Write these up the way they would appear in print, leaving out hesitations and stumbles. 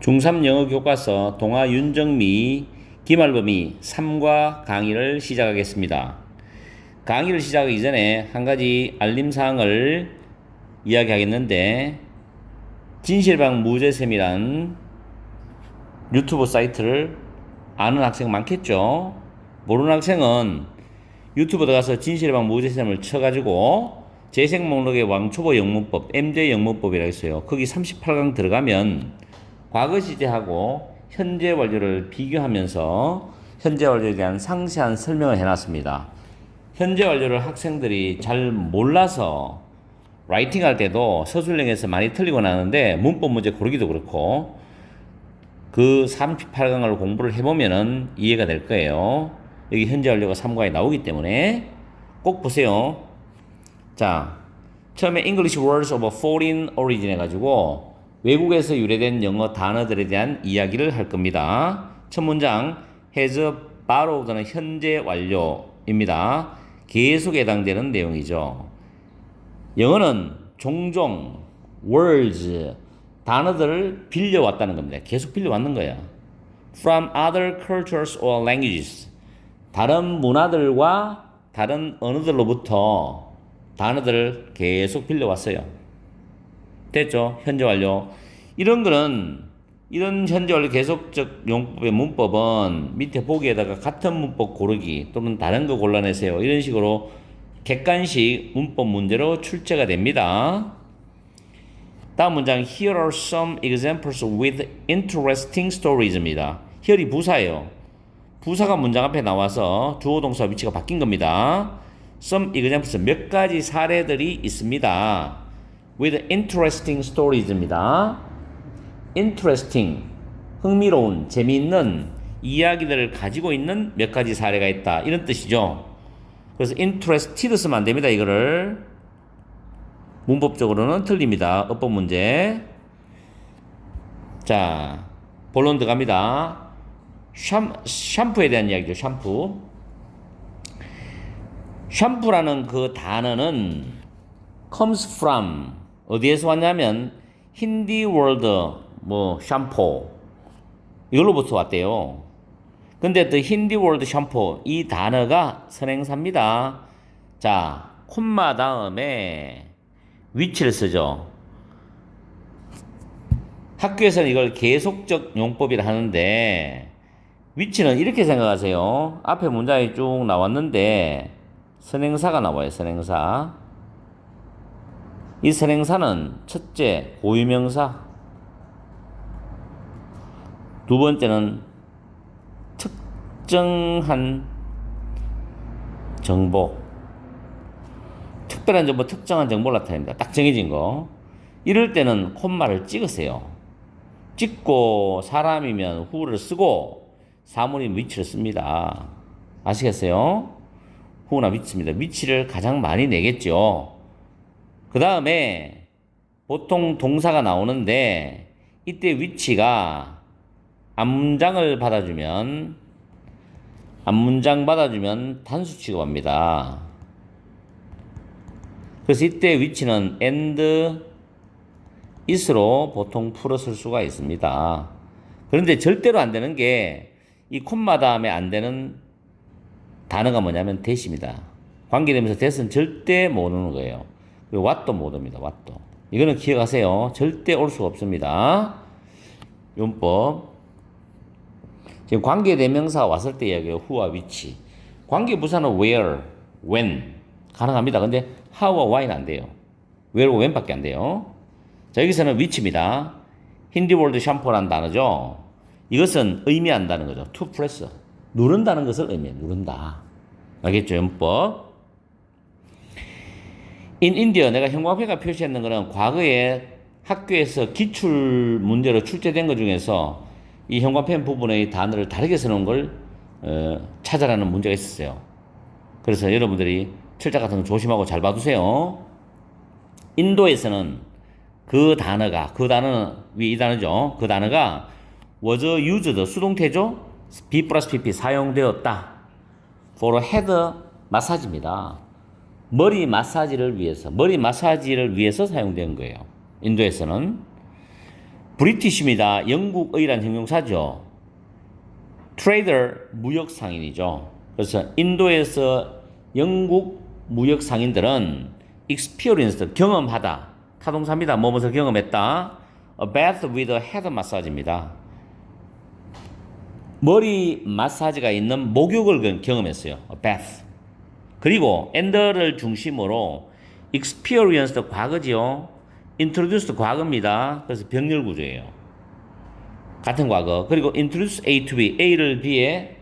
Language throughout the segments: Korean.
중3 영어 교과서 동아 윤정미 김알범이 3과 강의를 시작하겠습니다. 강의를 시작하기 전에 한 가지 알림사항을 이야기하겠는데, 진실방 무제쌤이란 유튜브 사이트를 아는 학생 많겠죠? 모르는 학생은 유튜브 들어가서 진실방 무제쌤을 쳐가지고 재생 목록에 왕초보 영문법, MJ 영문법이라고 있어요. 거기 38강 들어가면 과거 시제하고 현재 완료를 비교하면서 현재 완료에 대한 상세한 설명을 해놨습니다. 현재 완료를 학생들이 잘 몰라서 라이팅 할 때도 서술형에서 많이 틀리고 나는데, 문법 문제 고르기도 그렇고 그 38강을 공부를 해보면은 이해가 될 거예요. 여기 현재 완료가 3과에 나오기 때문에 꼭 보세요. 자, 처음에 English words of foreign origin 해가지고 외국에서 유래된 영어 단어들에 대한 이야기를 할 겁니다. 첫 문장 has borrowed는 현재 완료입니다. 계속 해당되는 내용이죠. 영어는 종종 words, 단어들을 빌려왔다는 겁니다. 계속 빌려왔는 거예요. From other cultures or languages, 다른 문화들과 다른 언어들로부터 단어들을 계속 빌려왔어요. 됐죠? 현재 완료. 이런 거는, 이런 현재 완료 계속적 용법의 문법은 밑에 보기에다가 같은 문법 고르기 또는 다른 거 골라내세요, 이런 식으로 객관식 문법 문제로 출제가 됩니다. 다음 문장 Here are some examples with interesting stories입니다. here이 부사예요. 부사가 문장 앞에 나와서 주어 동사 위치가 바뀐 겁니다. Some examples, 몇 가지 사례들이 있습니다. with interesting stories입니다. interesting, 흥미로운, 재미있는 이야기들을 가지고 있는 몇 가지 사례가 있다, 이런 뜻이죠. 그래서 interested 쓰면 안 됩니다. 이거를 문법적으로는 틀립니다. 어법 문제. 자, 본론 들어갑니다. 샴푸에 대한 이야기죠. 샴푸라는 그 단어는 comes from, 어디에서 왔냐면 힌디 월드 샴푸, 이걸로부터 왔대요. 근데 또 힌디 월드 샴푸, 이 단어가 선행사입니다. 자, 콤마 다음에 위치를 쓰죠. 학교에서는 이걸 계속적 용법이라 하는데, 위치는 이렇게 생각하세요. 앞에 문장이 쭉 나왔는데 선행사가 나와요. 선행사. 이 선행사는 첫째 고유명사, 두 번째는 특정한 정보, 특별한 정보, 특정한 정보를 나타냅니다. 딱 정해진 거. 이럴 때는 콤마를 찍으세요. 찍고 사람이면 who를 쓰고 사물인 위치를 씁니다. 아시겠어요? who나 위치입니다. 위치를 가장 많이 내겠죠. 그 다음에 보통 동사가 나오는데, 이때 위치가 앞문장 받아주면 단수 취급합니다. 그래서 이때 위치는 and is로 보통 풀어 쓸 수가 있습니다. 그런데 절대로 안 되는 게, 이 콤마 다음에 안 되는 단어가 뭐냐면 that입니다. 관계되면서 that은 절대 못 오는 거예요. 그리고 what도 못 옵니다. what도. 이거는 기억하세요. 절대 올 수가 없습니다. 용법. 지금 관계대명사가 왔을 때 이야기해요. who와 which. 관계부사는 where, when 가능합니다. 근데 how와 why는 안 돼요. where와 when밖에 안 돼요. 자, 여기서는 which입니다. 힌디 월드 샴푸라는 단어죠. 이것은 의미한다는 거죠. to press, 누른다는 것을 의미해요. 누른다. 알겠죠? 용법. In India, 내가 형광펜과 표시했는 거는 과거에 학교에서 기출 문제로 출제된 것 중에서 이 형광펜 부분의 단어를 다르게 써놓은 걸 찾아라는 문제가 있었어요. 그래서 여러분들이 철자 같은 거 조심하고 잘 봐두세요. 인도에서는 그 단어는 위에 이 단어죠. 그 단어가 was used, 수동태죠. B 플러스 PP 사용되었다. for head 마사지입니다. 머리 마사지를 위해서 사용된 거예요. 인도에서는. 브리티시입니다. 영국의란 형용사죠. 트레이더 무역 상인이죠. 그래서 인도에서 영국 무역 상인들은 experienced 경험하다. 타동사입니다. 뭐뭇을 경험했다. A bath with a head massage입니다. 머리 마사지가 있는 목욕을 경험했어요. A bath. 그리고 and를 중심으로 experienced 과거지요. introduced 과거입니다. 그래서 병렬 구조예요. 같은 과거. 그리고 introduce A to B, A를 B에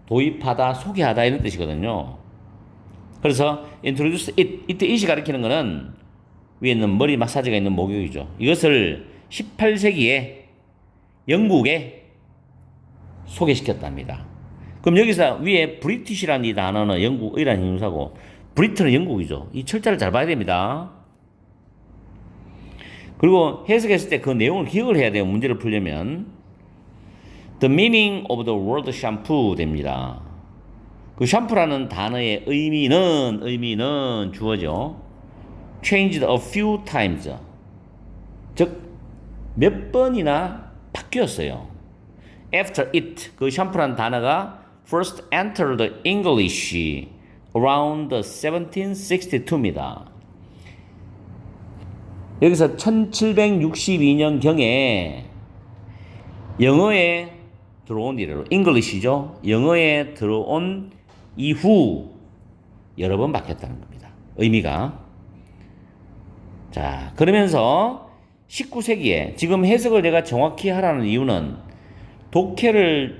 도입하다, 소개하다 이런 뜻이거든요. 그래서 introduce it, 이때 it이 가리키는 것은 위에 있는 머리 마사지가 있는 목욕이죠. 이것을 18세기에 영국에 소개시켰답니다. 그럼 여기서 위에 브리티시라는 이 단어는 영국이라는 형용사고 브리트는 영국이죠. 이 철자를 잘 봐야 됩니다. 그리고 해석했을 때 그 내용을 기억을 해야 돼요. 문제를 풀려면. The meaning of the word shampoo 됩니다. 그 샴푸라는 단어의 의미는 주어죠. changed a few times. 즉, 몇 번이나 바뀌었어요. After it, 그 샴푸라는 단어가 first entered English around 1762입니다. 여기서 1762년경에 영어에 들어온 이래로 English죠. 영어에 들어온 이후 여러 번 바뀌었다는 겁니다. 의미가. 자, 그러면서 19세기에 지금 해석을 내가 정확히 하라는 이유는 독해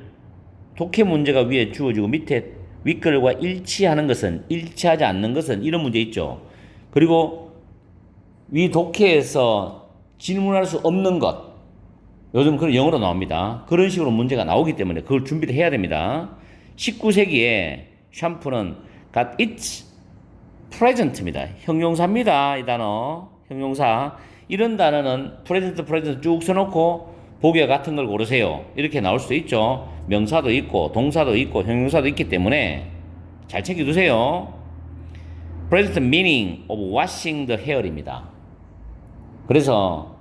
문제가 위에 주어지고 밑에 윗글과 일치하지 않는 것은 이런 문제 있죠. 그리고 위 독해에서 질문할 수 없는 것. 요즘 그런 영어로 나옵니다. 그런 식으로 문제가 나오기 때문에 그걸 준비를 해야 됩니다. 19세기에 샴푸는 got its present입니다. 형용사입니다. 이 단어. 형용사. 이런 단어는 present 쭉 써놓고 보기와 같은 걸 고르세요. 이렇게 나올 수도 있죠. 명사도 있고 동사도 있고 형용사도 있기 때문에 잘 챙겨두세요. present meaning of washing the hair입니다. 그래서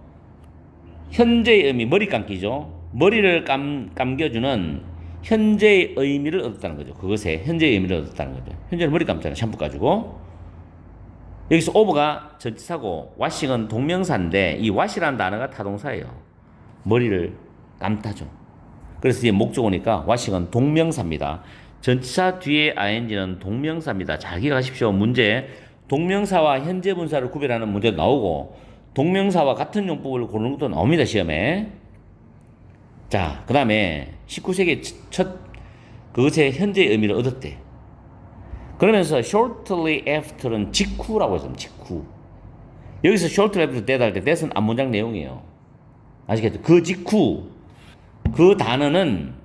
현재의 의미, 머리 감기죠. 머리를 감겨주는 현재의 의미를 얻었다는 거죠. 그것에 현재의 의미를 얻었다는 거죠. 현재는 머리 감잖아요. 샴푸 가지고. 여기서 over가 전치사고 washing은 동명사인데 이 wash라는 단어가 타동사예요. 머리를 감다죠. 그래서 이제 목적어니까 washing은 동명사입니다. 전치사 뒤에 ing는 동명사입니다. 잘 기억하십시오. 문제 동명사와 현재 분사를 구별하는 문제도 나오고 동명사와 같은 용법을 고르는 것도 나옵니다. 시험에. 자, 그 다음에 19세기 첫 그것의 현재 의미를 얻었대. 그러면서 shortly after는 직후라고 했습니다. 직후. 여기서 shortly after that 할 때 that은 앞문장 내용이에요. 아시겠죠? 그 직후. 그 단어는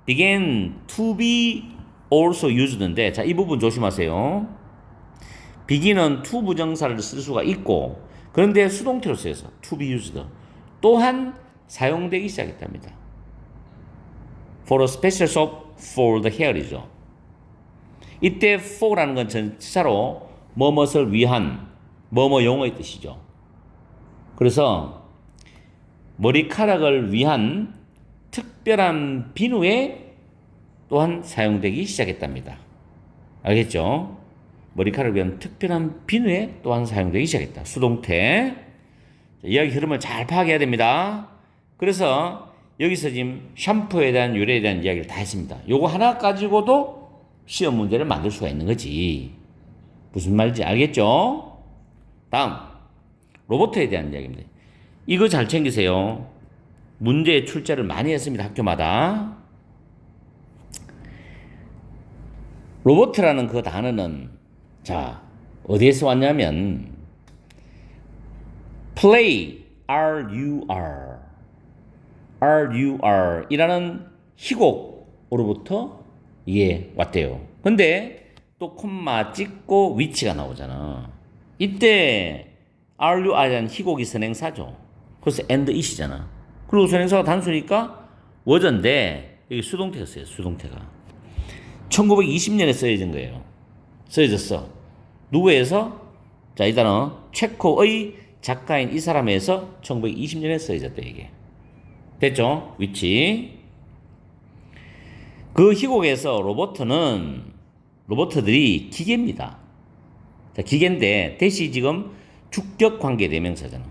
began to be also used인데 자, 이 부분 조심하세요. begin은 to 부정사를 쓸 수가 있고 그런데 수동태로 쓰여서 to be used 또한 사용되기 시작했답니다. For a special soap for the hair이죠. 이때 for라는 건 전치사로 뭐뭇을 위한 뭐뭐 용어의 뜻이죠. 그래서 머리카락을 위한 특별한 비누에 또한 사용되기 시작했답니다. 알겠죠? 머리카락을 위한 특별한 비누에 또한 사용되기 시작했다. 수동태. 자, 이야기 흐름을 잘 파악해야 됩니다. 그래서 여기서 지금 샴푸에 대한 유래에 대한 이야기를 다 했습니다. 요거 하나 가지고도 시험 문제를 만들 수가 있는 거지. 무슨 말인지 알겠죠? 다음 로봇에 대한 이야기입니다. 이거 잘 챙기세요. 문제의 출제를 많이 했습니다. 학교마다. 로봇이라는 그 단어는 자, 어디에서 왔냐면 play, R-U-R 이라는 희곡으로부터 이게 왔대요. 근데 또 콤마 찍고 위치가 나오잖아. 이때 RUR이라는 희곡이 선행사죠. 그래서 and it이잖아. 그리고 선행사가 단수니까 워전데 여기 수동태였어요. 수동태가 1920년에 쓰여진 거예요. 쓰여졌어. 누구에서? 자, 이 단어 체코의 작가인 이 사람에서 1920년에 쓰여졌다 이게. 됐죠? 위치. 그 희곡에서 로버트들이 기계입니다. 자, 기계인데 대시 지금 주격 관계 대명사잖아.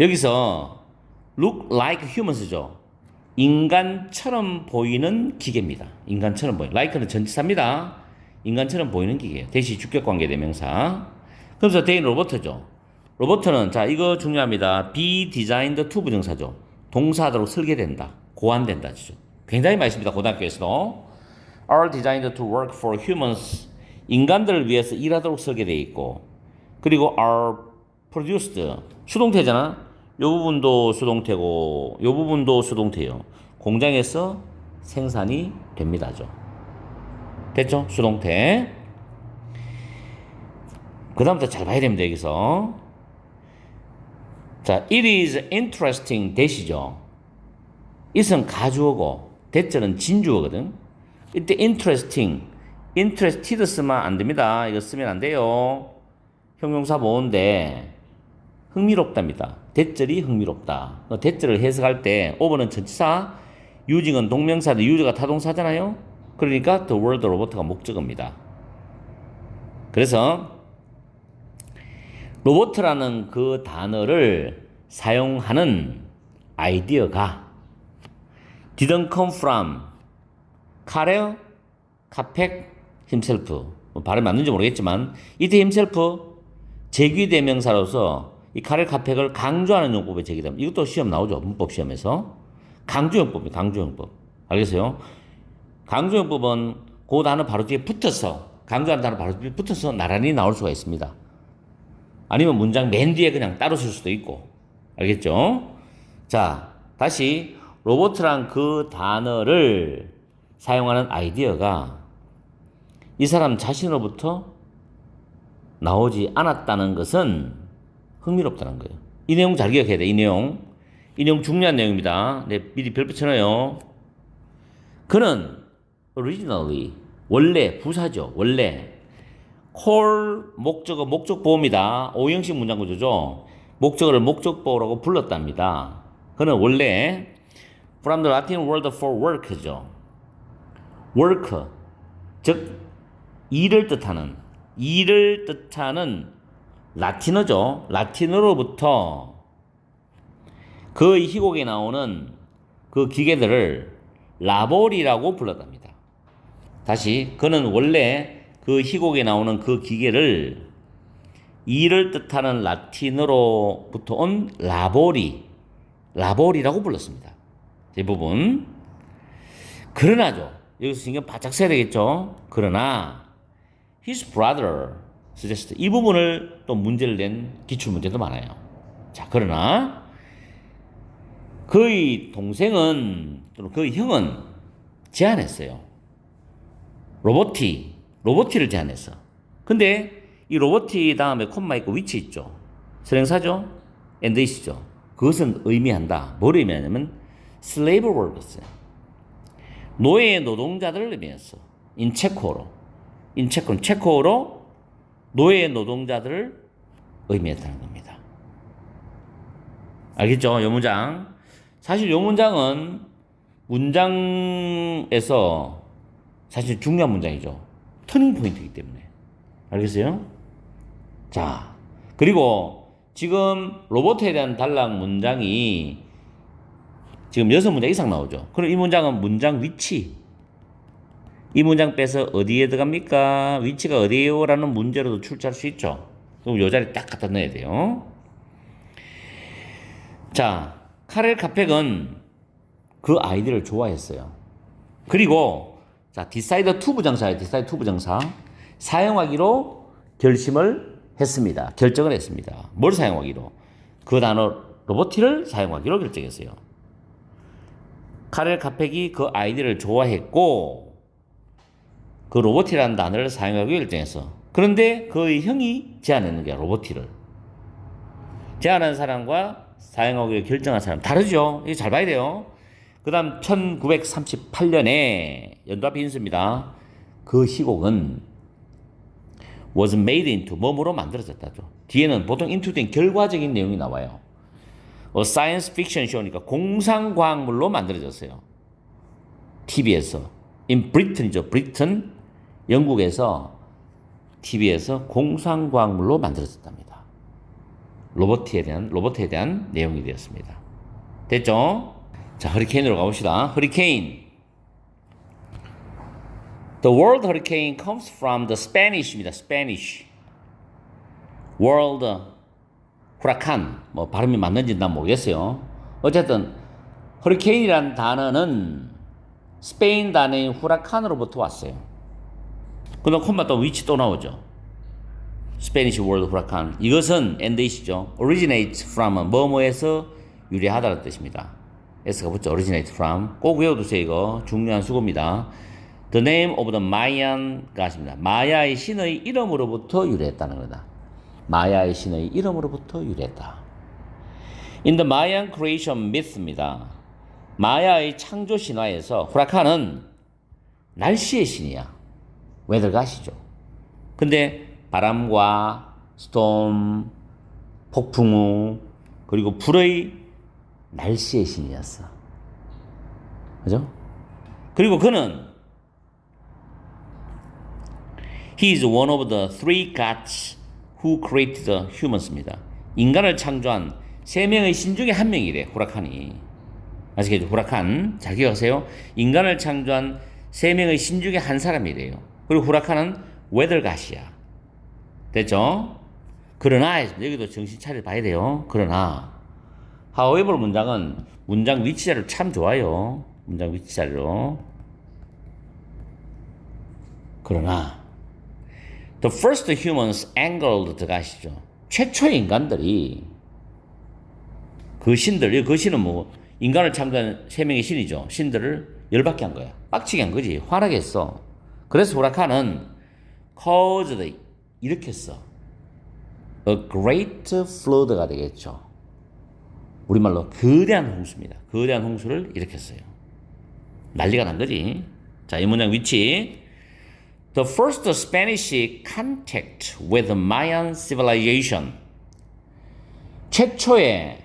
여기서 look like humans죠. 인간처럼 보이는 기계입니다. 인간처럼 보이는. like는 전치사입니다. 인간처럼 보이는 기계예요. 대시 주격 관계 대명사. 그래서 대인 로버트죠. 로버트는 자 이거 중요합니다. be designed to 부정사죠. 동사하도록 설계된다. 고안된다죠. 굉장히 많이 씁니다. 고등학교에서도. are designed to work for humans. 인간들을 위해서 일하도록 설계되어 있고 그리고 are produced. 수동태잖아. 요 부분도 수동태고 요 부분도 수동태요. 공장에서 생산이 됩니다죠. 됐죠? 수동태. 그 다음부터 잘 봐야 됩니다. 여기서. 자, it is interesting 대시죠. it은 가주어고 대절은 진주어거든. 이때 interested 쓰면 안 됩니다. 이거 쓰면 안 돼요. 형용사 보호인데 흥미롭답니다. 대절이 흥미롭다. 대절을 해석할 때 over는 전치사, using은 동명사인데 use가 타동사잖아요. 그러니까 the word robot가 목적어입니다. 그래서 로봇이라는 그 단어를 사용하는 아이디어가 didn't come from 카렐 카펙 himself. 발음이 맞는지 모르겠지만 이때 himself 제귀대명사로서 이 카렐 카펙을 강조하는 용법에 제기됩니다. 이것도 시험 나오죠. 문법 시험에서. 강조용법입니다. 강조용법. 알겠어요? 강조용법은 그 단어 바로 뒤에 붙어서 강조하는 단어 바로 뒤에 붙어서 나란히 나올 수가 있습니다. 아니면 문장 맨 뒤에 그냥 따로 쓸 수도 있고. 알겠죠? 자, 다시 로봇이란 그 단어를 사용하는 아이디어가 이 사람 자신으로부터 나오지 않았다는 것은 흥미롭다는 거예요. 이 내용 잘 기억해야 돼. 이 내용 중요한 내용입니다. 네, 미리 별 붙여놔요. 그는 originally 원래 부사죠. 원래 call 목적어 목적보호입니다. 오형식 문장구조죠. 목적어를 목적보호라고 불렀답니다. 그는 원래 from the Latin word for work죠. work 즉 일을 뜻하는 라틴어죠. 라틴어로부터 그 희곡에 나오는 그 기계들을 라보리라고 불렀답니다. 다시 그는 원래 그 희곡에 나오는 그 기계를 일을 뜻하는 라틴어로부터 온 라보리라고 불렀습니다. 이 부분. 그러나죠. 여기서 신경 바짝 써야 되겠죠. 그러나 his brother suggested. 이 부분을 또 문제를 낸 기출문제도 많아요. 자, 그러나 그의 동생은 또는 그의 형은 제안했어요. 로보티를 제안했어. 근데 이 로보티 다음에 콤마 있고 위치 있죠. 선행사죠. and is죠. 그것은 의미한다. 뭘 의미하냐면 slave workers. 노예 노동자들을 의미했어. 인체코는 체코어로 노예 노동자들을 의미했다는 겁니다. 알겠죠? 요 문장. 사실 요 문장은 문장에서 사실 중요한 문장이죠. 터닝 포인트이기 때문에. 알겠어요? 자, 그리고 지금 로봇에 대한 단락 문장이 지금 6문장 이상 나오죠. 그럼 이 문장은 문장 위치. 이 문장 빼서 어디에 들어갑니까? 위치가 어디에요? 라는 문제로도 출제할 수 있죠. 그럼 요 자리에 딱 갖다 넣어야 돼요. 자, 카렐 카펙은 그 아이디를 좋아했어요. 그리고 자, decide to 부정사예요. decide to 부정사. 사용하기로 결심을 했습니다. 결정을 했습니다. 뭘 사용하기로? 그 단어 로보티를 사용하기로 결정했어요. 카렐 카펙이 그 아이디를 좋아했고 그 로보티라는 단어를 사용하기로 결정했어. 그런데 그의 형이 제안했는 게 로보티를. 제안한 사람과 사용하기로 결정한 사람 다르죠. 이거 잘 봐야 돼요. 그 다음 1938년에 연도앞에 인수입니다. 그 희곡은 was made into 뭐뭐로 만들어졌다죠. 뒤에는 보통 into 된 결과적인 내용이 나와요. 사이언스 픽션 쇼니까 공상과학물로 만들어졌어요. TV에서. In Britain이죠. 브리튼, 영국에서 TV에서 공상과학물로 만들어졌답니다. 로봇에 대한 내용이 되었습니다. 됐죠? 자, 허리케인으로 가봅시다. 허리케인. The word hurricane comes from the Spanish입니다. Spanish. world 후라칸. 뭐 발음이 맞는지 난 모르겠어요. 어쨌든 허리케인이라는 단어는 스페인 단어인 후라칸으로부터 왔어요. 그다음 콤마 또 위치 또 나오죠. Spanish word 후라칸. 이것은 ND이시죠. originates from 뭐뭐에서 유래하다는 뜻입니다. S가 붙죠. originate from. 꼭 외워두세요. 이거 중요한 수고입니다. The name of the Mayan god입니다. 마야의 신의 이름으로부터 유래했다는 거다. 마야의 신의 이름으로부터 유래했다. In the Mayan creation myth입니다. 마야의 창조 신화에서 후라칸은 날씨의 신이야. weather god이죠. 근데 바람과 스톰, 폭풍우, 그리고 불의 날씨의 신이었어. 그죠? 그리고 그는 He is one of the three gods who created the humans입니다. 인간을 창조한 세 명의 신 중에 한 명이래. 후라칸이. 아시겠죠? 후라칸. 잘 기억하세요. 인간을 창조한 세 명의 신 중에 한 사람이래요. 그리고 후라칸은 weather god이야. 됐죠? 그러나 여기도 정신 차려 봐야 돼요. 그러나 however 문장은 문장 위치 자료 참 좋아요. 문장 위치 자료. 그러나 The first humans angered the god이죠. 최초의 인간들이 그 신들, 그 신은 뭐 인간을 창조한 세 명의 신이죠. 신들을 열받게 한 거야. 빡치게 한 거지. 화나게 했어. 그래서 후라칸은 caused 일으켰어. A great flood가 되겠죠. 우리말로 거대한 홍수입니다. 거대한 홍수를 일으켰어요. 난리가 난 거지. 자, 이 문장 위치. The first Spanish contact with Mayan civilization. 최초의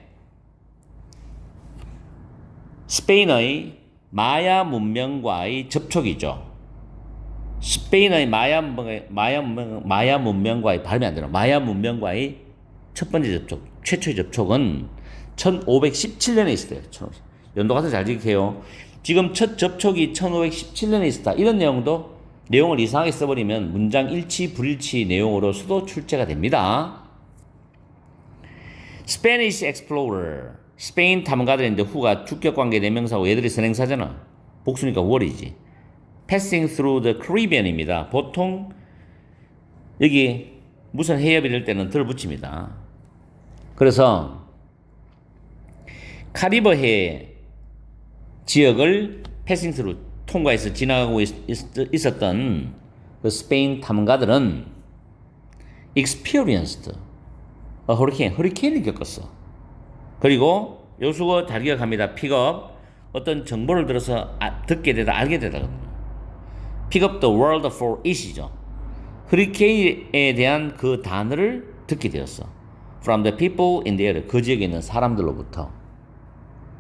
스페인의 마야 문명과의 접촉이죠. 스페인의 마야 문명과의 발음이 안 되나? 마야 문명과의 첫 번째 접촉, 최초의 접촉은 1517년에 있었대요. 연도 가서 잘 지켜요. 지금 첫 접촉이 1517년에 있었다. 이런 내용을 이상하게 써버리면 문장 일치, 불일치 내용으로서도 출제가 됩니다. Spanish explorer. 스페인 탐험가들인데 who가 주격관계 대명사고 얘들이 선행사잖아. 복수니까 what이지. Passing through the Caribbean입니다. 보통 여기 무슨 해협이 될 때는 덜 붙입니다. 그래서 카리브해 지역을 패싱 스루 통과해서 지나가고 있었던 그 스페인 탐험가들은 experienced a hurricane, 허리케인을 겪었어. 그리고 요수고 잘 기억합니다. 픽업 어떤 정보를 들어서 듣게 되다 알게 되다. 픽업 the word for it이죠. 허리케인에 대한 그 단어를 듣게 되었어. From the people in the area. 그 지역에 있는 사람들로부터.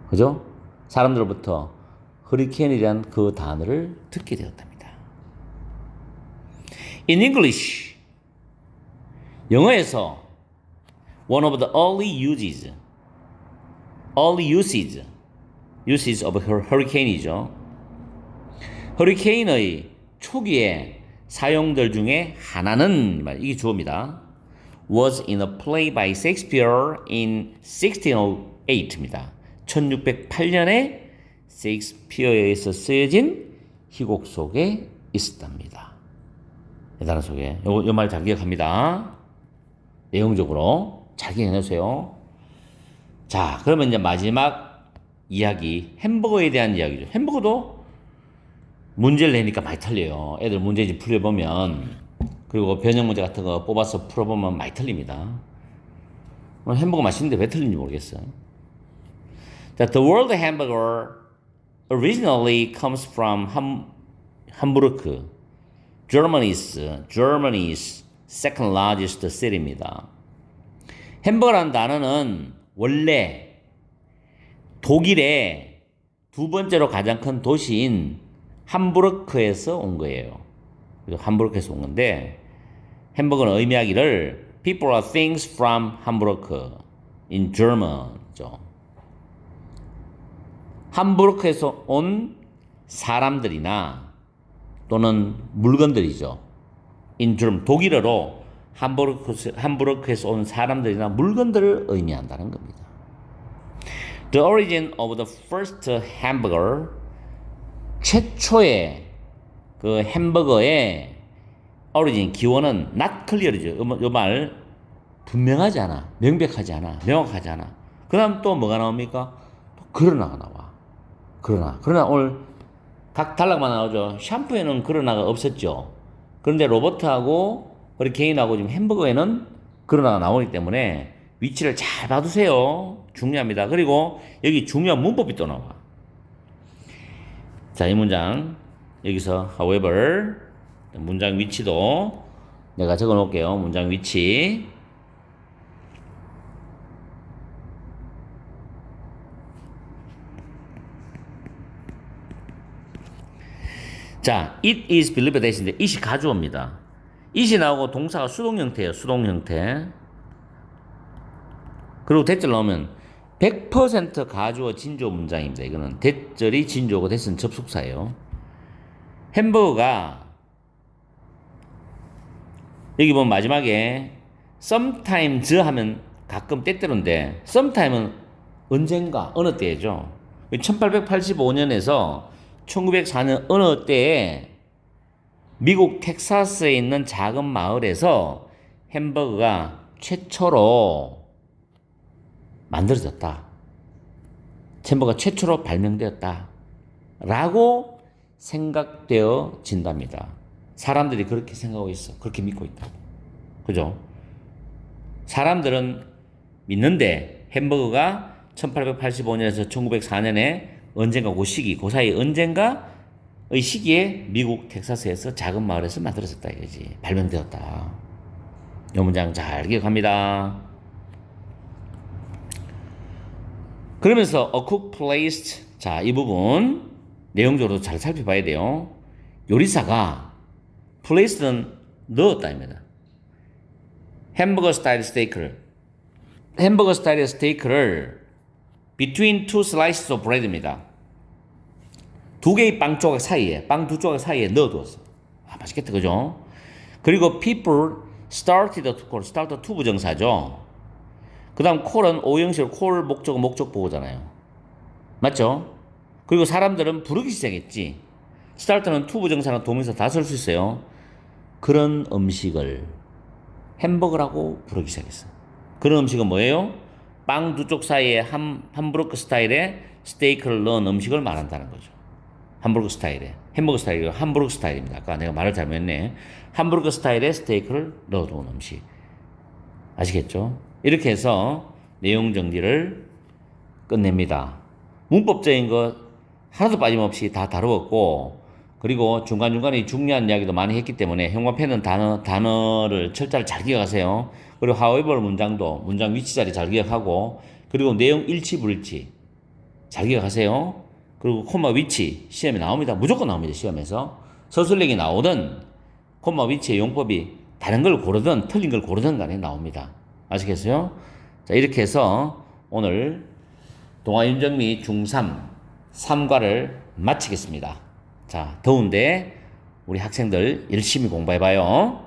그죠? 사람들로부터 허리케인에 대한 그 단어를 듣게 되었답니다. In English, 영어에서 one of the early uses of hurricane이죠. 허리케인의 초기에 사용들 중에 하나는 이게 주어입니다. Was in a play by Shakespeare in 1608입니다. 1608년에 셰익스피어에서 쓰여진 희곡 속에 있었답니다. 대단한 소개. 요 말 잘 기억합니다. 내용적으로 잘 기억해주세요. 자, 그러면 이제 마지막 이야기, 햄버거에 대한 이야기죠. 햄버거도 문제를 내니까 많이 틀려요. 애들 문제집 풀려보면, 그리고 변형 문제 같은 거 뽑아서 풀어보면 많이 틀립니다. 햄버거 맛있는데 왜 틀린지 모르겠어요. 자, the word hamburger originally comes from Hamburg, Germany's second largest city입니다. 햄버거라는 단어는 원래 독일의 두 번째로 가장 큰 도시인 함부르크에서 온 거예요. 그래서 함부르크에서 온 건데 햄버거는 의미하기를 People or things from Hamburg in German죠. 함부르크에서 온 사람들이나 또는 물건들이죠. in German, 독일어로 함부르크에서 온 사람들이나 물건들을 의미한다는 겁니다. The origin of the first hamburger, 최초의 그 햄버거의 origin, 기원은 not clear죠. 이 말 분명하지 않아, 명백하지 않아, 명확하지 않아. 그 다음 또 뭐가 나옵니까? 또 그러나가 나와. 그러나 오늘 각 단락만 나오죠. 샴푸에는 그러나가 없었죠. 그런데 로버트하고 허리케인하고 지금 햄버거에는 그러나가 나오기 때문에 위치를 잘 봐두세요. 중요합니다. 그리고 여기 중요한 문법이 또 나와. 자, 이 문장 여기서 however 문장 위치도 내가 적어 놓을게요. 문장 위치. 자, it is believed that인데 it이 가주어입니다. it이 나오고 동사가 수동 형태예요. 수동 형태. 그리고 대절 나오면 100% 가주어 진주어 문장입니다. 이거는 대절이 진주어고 대절은 접속사예요. 햄버거가 여기 보면 마지막에 sometimes 하면 가끔 때때로인데 sometime은 언젠가 어느 때죠. 1885년에서 1904년 어느 때에 미국 텍사스에 있는 작은 마을에서 햄버거가 최초로 만들어졌다. 햄버거가 최초로 발명되었다. 라고 생각되어진답니다. 사람들이 그렇게 생각하고 있어. 그렇게 믿고 있다고. 그죠? 사람들은 믿는데 햄버거가 1885년에서 1904년에 언젠가 그 사이 언젠가의 시기에 미국 텍사스에서 작은 마을에서 만들어졌다 이거지. 발명되었다. 이 문장 잘 기억합니다. 그러면서 a cook placed, 자, 이 부분 내용적으로 잘 살펴봐야 돼요. 요리사가 placed는 넣었다입니다. 햄버거 스타일 스테이크를 between two slices of bread입니다. 두 개의 빵 조각 사이에, 빵 두 조각 사이에 넣어두었어. 아, 맛있겠다, 그죠? 그리고 people started to call, start to 부정사죠. 그 다음 call은 오형식 call 목적어 목적보호잖아요. 맞죠? 그리고 사람들은 부르기 시작했지. start는 to 부정사나 동명사 다 쓸 수 있어요. 그런 음식을 햄버거라고 부르기 시작했어. 그런 음식은 뭐예요? 빵 두 쪽 사이에 함부르크 스타일의 스테이크를 넣은 음식을 말한다는 거죠. 함부르크 스타일에. 햄버거 스타일이 함부르크 스타일입니다. 아까 내가 말을 잘못했네. 함부르크 스타일의 스테이크를 넣어둔 음식. 아시겠죠? 이렇게 해서 내용 정리를 끝냅니다. 문법적인 것 하나도 빠짐없이 다 다루었고, 그리고 중간중간에 중요한 이야기도 많이 했기 때문에 형광펜은 단어를 철자를 잘 기억하세요. 그리고 however 문장도 문장 위치 자리 잘 기억하고, 그리고 내용 일치 불일치 잘 기억하세요. 그리고 콤마 위치 시험에 나옵니다. 무조건 나옵니다. 시험에서 서술력이 나오든 콤마 위치의 용법이 다른 걸 고르든 틀린 걸 고르든 간에 나옵니다. 아시겠어요? 자, 이렇게 해서 오늘 동아 윤정미 중3 3과를 마치겠습니다. 자, 더운데 우리 학생들 열심히 공부해봐요.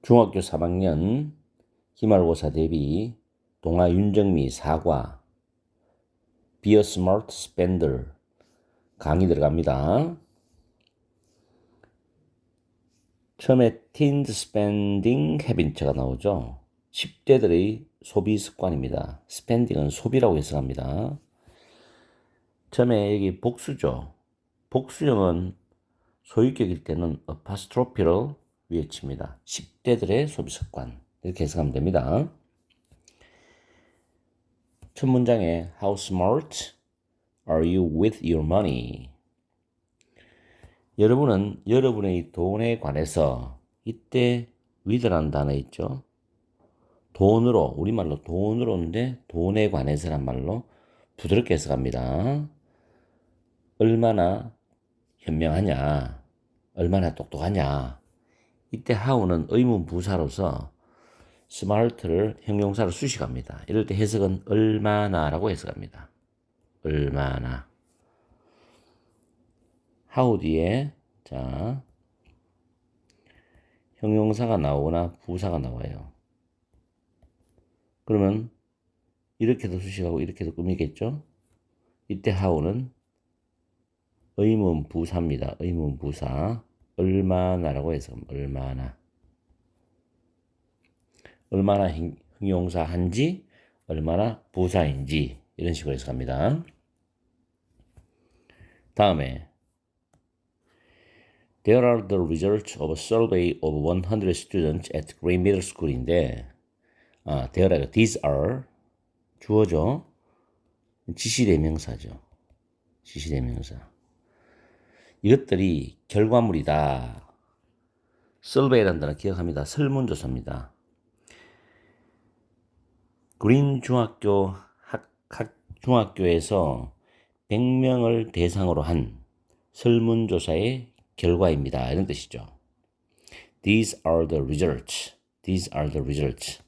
중학교 3학년 기말고사 대비 동아 윤정미 4과 Be a Smart Spender 강의 들어갑니다. 처음에 Teens Spending Habits가 나오죠. 10대들의 소비 습관입니다. Spending은 소비라고 해석합니다. 처음에 여기 복수죠. 복수형은 소유격일 때는 apostrophe를 외칩니다. 10대들의 소비 습관 이렇게 해석하면 됩니다. 첫 문장에 How smart are you with your money? 여러분은 여러분의 돈에 관해서 이때 with라는 단어 있죠. 돈으로, 우리말로 돈으로인데 돈에 관해서란 말로 부드럽게 해석합니다. 얼마나 현명하냐, 얼마나 똑똑하냐. 이때 how는 의문 부사로서 smart를 형용사로 수식합니다. 이럴 때 해석은 얼마나라고 해석합니다. 얼마나. how 뒤에 자 형용사가 나오거나 부사가 나와요. 그러면 이렇게도 수식하고 이렇게도 꾸미겠죠? 이때 how는 의문 부사입니다. 의문 부사. 얼마나라고 해서 얼마나. 얼마나 형용사한지, 얼마나 부사인지 이런 식으로 해석합니다. 다음에 There are the results of a survey of 100 students at Green Middle School인데 there가 these are 주어죠. 지시대명사죠. 지시대명사. 이것들이 결과물이다. survey라는 단어 기억합니다. 설문조사입니다. 그린 중학교 중학교에서 100명을 대상으로 한 설문조사의 결과입니다. 이런 뜻이죠. These are the results. These are the results.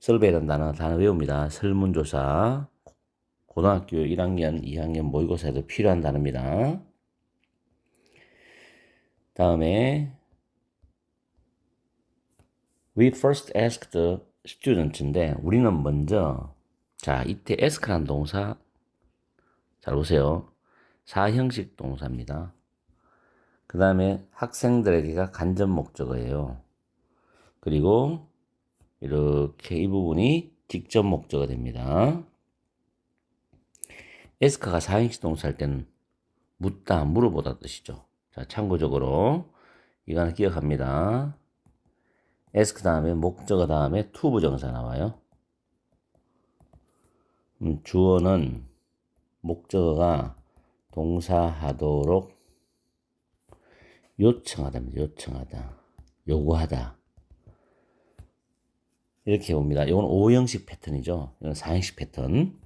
survey라는 단어 외웁니다. 설문조사. 고등학교 1학년, 2학년 모의고사에도 필요한 단어입니다. 다음에 We first asked the students인데 우리는 먼저 자 이때 ask라는 동사 잘 보세요. 사형식 동사입니다. 그 다음에 학생들에게가 간접 목적어예요. 그리고 이렇게 이 부분이 직접 목적어 됩니다. ask가 사형식 동사 할 때는 묻다, 물어보다 뜻이죠. 자, 참고적으로 이거 하나 기억합니다. ask 다음에 목적어 다음에 to 부정사 나와요. 주어는 목적어가 동사하도록 요청하다입니다. 요청하다, 요구하다 이렇게 봅니다. 이건 5형식 패턴이죠. 이건 4형식 패턴.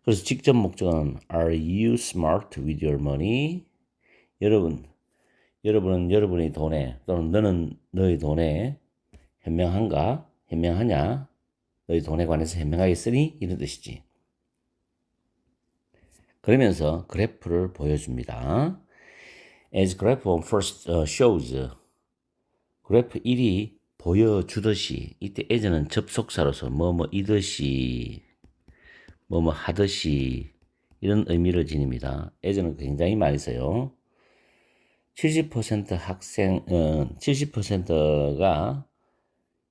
그래서 직접 목적어는 Are you smart with your money? 여러분은 여러분의 돈에 또는 너는 너의 돈에 현명한가? 현명하냐? 너희 돈에 관해서 현명하겠으니? 이런 뜻이지. 그러면서 그래프를 보여줍니다. As graph one first shows. 그래프 1이 보여주듯이 이때 as는 접속사로서 뭐뭐 이듯이 뭐뭐 하듯이 이런 의미를 지닙니다. as는 굉장히 많이 써요. 70% 학생, 70%가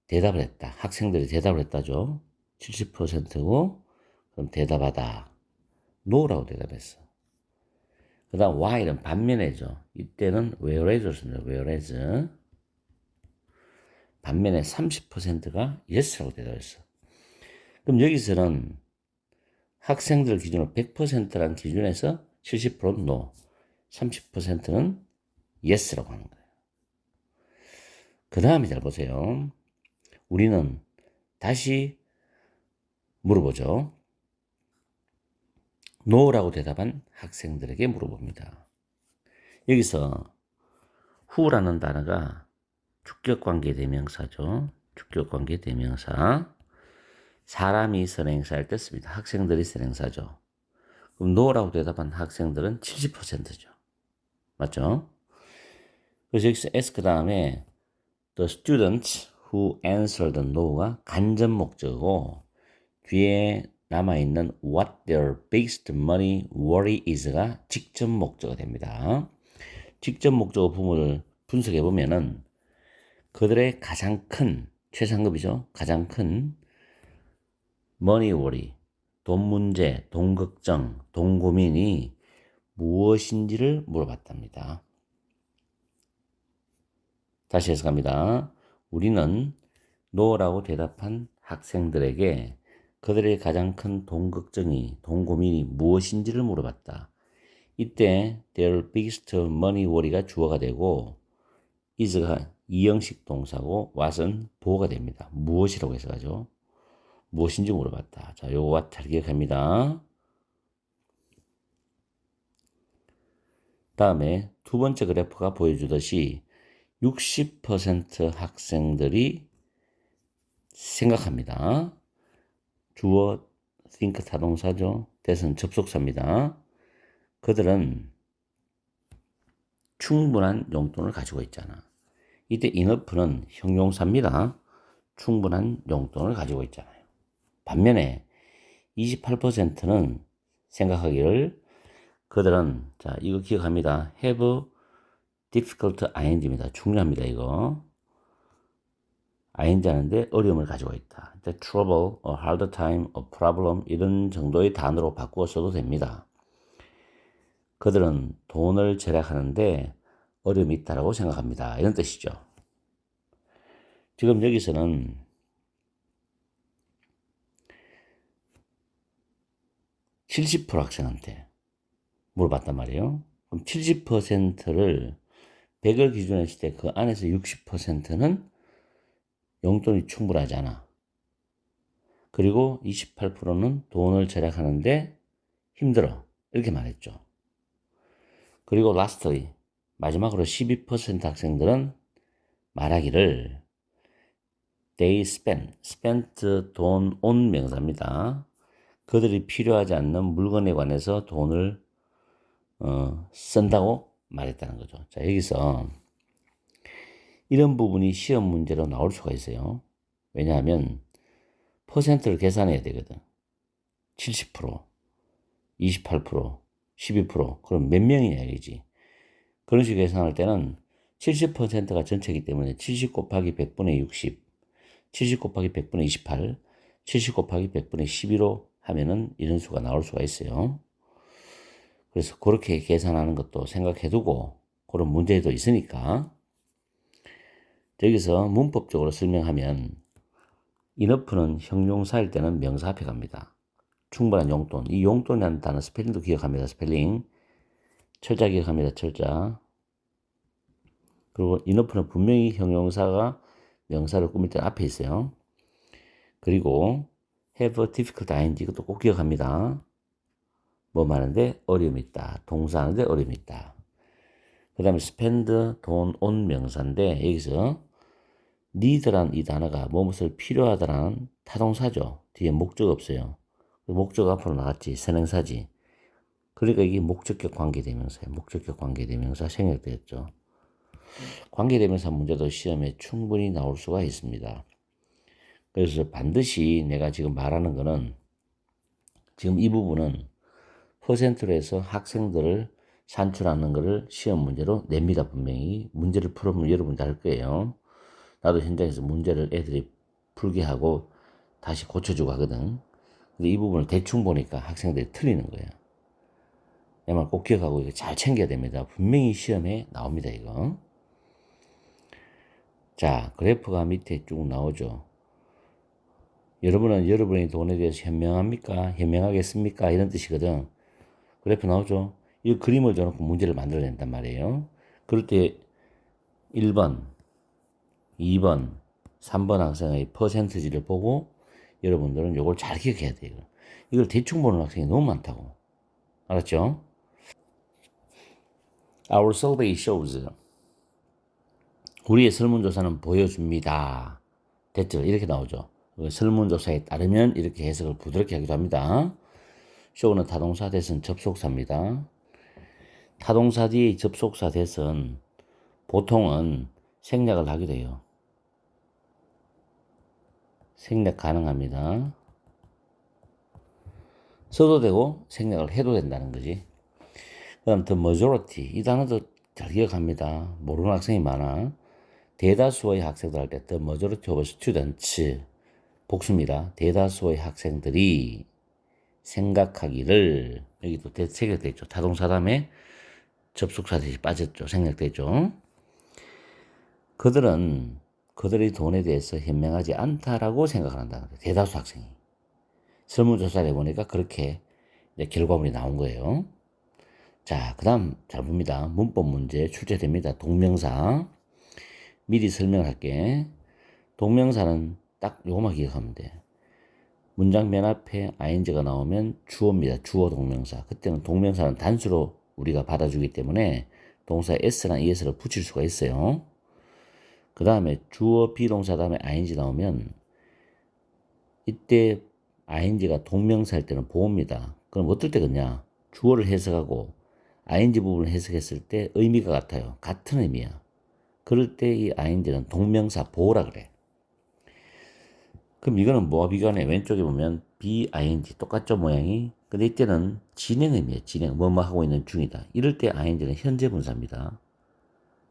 대답을 했다. 학생들이 대답을 했다죠. 70%고, 그럼 대답하다. no라고 대답했어. 그 다음 while은 반면에죠. 이때는 whereas였습니다. whereas. 반면에 30%가 yes라고 대답했어. 그럼 여기서는 학생들 기준으로 100%라는 기준에서 70%는 no, 30%는 yes라고 하는 거예요. 그 다음에 잘 보세요. 우리는 다시 물어보죠. no라고 대답한 학생들에게 물어봅니다. 여기서 who라는 단어가 주격관계 대명사죠. 주격관계 대명사. 사람이 선행사를 뗐습니다. 학생들이 선행사죠. 그럼 no라고 대답한 학생들은 70%죠. 맞죠? 그래서 여기서 ask 다음에 the students who answered no가 간접 목적이고 뒤에 남아있는 what their biggest money worry is가 직접 목적어 됩니다. 직접 목적어 부분을 분석해 보면은 그들의 가장 큰 최상급이죠. 가장 큰 money worry, 돈 문제, 돈 걱정, 돈 고민이 무엇인지를 물어봤답니다. 다시 해석합니다. 우리는 no라고 대답한 학생들에게 그들의 가장 큰 돈 걱정이, 돈 고민이 무엇인지를 물어봤다. 이때 their biggest money worry가 주어가 되고 is가 이형식 동사고 what은 보어가 됩니다. 무엇이라고 해서 가죠. 무엇인지 물어봤다. 자, 요거 what 잘 기억합니다. 다음에 두 번째 그래프가 보여주듯이 60% 학생들이 생각합니다. 주어 think 타동사죠. that은 접속사입니다. 그들은 충분한 용돈을 가지고 있잖아. 이때 enough는 형용사입니다. 충분한 용돈을 가지고 있잖아요. 반면에 28%는 생각하기를 그들은 자 이거 기억합니다. have difficult ing입니다. 중요합니다. 이거 ing 하는데 어려움을 가지고 있다. trouble, a hard time, a problem 이런 정도의 단어로 바꾸어 써도 됩니다. 그들은 돈을 절약하는데 어려움이 있다고 생각합니다. 이런 뜻이죠. 지금 여기서는 70% 학생한테 물어봤단 말이에요. 그럼 70%를 100을 기준으로 했을 때 그 안에서 60%는 용돈이 충분하지 않아. 그리고 28%는 돈을 절약하는데 힘들어. 이렇게 말했죠. 그리고 lastly 마지막으로 12% 학생들은 말하기를 they spent 돈 on 명사입니다. 그들이 필요하지 않는 물건에 관해서 돈을 쓴다고 말했다는 거죠. 자, 여기서 이런 부분이 시험 문제로 나올 수가 있어요. 왜냐하면 퍼센트를 계산해야 되거든. 70%, 28%, 12%. 그럼 몇 명이냐 이거지. 그런 식으로 계산할 때는 70%가 전체이기 때문에 70 곱하기 100분의 60, 70 곱하기 100분의 28, 70 곱하기 100분의 12로 하면은 이런 수가 나올 수가 있어요. 그래서 그렇게 계산하는 것도 생각해 두고 그런 문제도 있으니까 여기서 문법적으로 설명하면 enough는 형용사일 때는 명사 앞에 갑니다. 충분한 용돈. 이 용돈이라는 단어 스펠링도 기억합니다. 스펠링. 철자 기억합니다. 철자. 그리고 enough는 분명히 형용사가 명사를 꾸밀 때 앞에 있어요. 그리고 have a difficult ing 이것도 꼭 기억합니다. 뭐 말하는데 어려움이 있다. 동사하는데 어려움이 있다. 그 다음에 spend 돈 on 명사인데 여기서 need란 이 단어가 무엇을 필요하다라는 타동사죠. 뒤에 목적 없어요. 목적 앞으로 나갔지. 선행사지. 그러니까 이게 목적격 관계대명사예요. 목적격 관계대명사 생략되었죠. 관계대명사 문제도 시험에 충분히 나올 수가 있습니다. 그래서 반드시 내가 지금 말하는 거는 지금 이 부분은 퍼센트로 해서 학생들을 산출하는 것을 시험 문제로 냅니다. 분명히 문제를 풀어보면 여러분도 할 거예요. 나도 현장에서 문제를 애들이 풀게 하고 다시 고쳐주고 하거든. 근데 이 부분을 대충 보니까 학생들이 틀리는 거야. 내 말 꼭 기억하고 이거 잘 챙겨야 됩니다. 분명히 시험에 나옵니다, 이거. 자, 그래프가 밑에 쭉 나오죠. 여러분은 여러분의 돈에 대해서 현명합니까? 현명하겠습니까? 이런 뜻이거든. 그래프 나오죠. 이 그림을 줘놓고 문제를 만들어낸단 말이에요. 그럴 때 1번, 2번, 3번 학생의 퍼센트지를 보고 여러분들은 이걸 잘 기억해야 돼요. 이걸 대충 보는 학생이 너무 많다고. 알았죠? Our survey shows. 우리의 설문조사는 보여줍니다. 됐죠? 이렇게 나오죠. 설문조사에 따르면 이렇게 해석을 부드럽게 하기도 합니다. show는 타동사 대신 접속사입니다. 타동사 뒤에 접속사 대신 보통은 생략을 하기도 해요. 생략 가능합니다. 써도 되고 생략을 해도 된다는 거지. 그 다음 the majority 이 단어도 잘 기억합니다. 모르는 학생이 많아. 대다수의 학생들 할 때 the majority of students 복수입니다. 대다수의 학생들이 생각하기를 여기 또 생략돼 있죠. 타동사 다음에 접속사 대신 빠졌죠. 생략돼 있죠. 그들은 그들의 돈에 대해서 현명하지 않다라고 생각을 한다는 거예요. 대다수 학생이. 설문조사를 해보니까 그렇게 이제 결과물이 나온 거예요. 자, 그 다음 잘 봅니다. 문법 문제 출제됩니다. 동명사. 미리 설명을 할게. 동명사는 딱 요거만 기억하면 돼. 문장 맨 앞에 ing가 나오면 주어입니다. 주어 동명사. 그때는 동명사는 단수로 우리가 받아주기 때문에 동사 s랑 es를 붙일 수가 있어요. 그 다음에 주어 비동사 다음에 ing 나오면 이때 ing가 동명사일 때는 보호입니다. 그럼 어떨 때 그러냐? 주어를 해석하고 ing 부분을 해석했을 때 의미가 같아요. 같은 의미야. 그럴 때 이 ing는 동명사 보호라 그래. 그럼 이거는 뭐와 비교하냐? 왼쪽에 보면 BING 똑같죠 모양이? 근데 이때는 진행 의미예요. 진행 뭐뭐 하고 있는 중이다. 이럴 때 ING는 현재 분사입니다.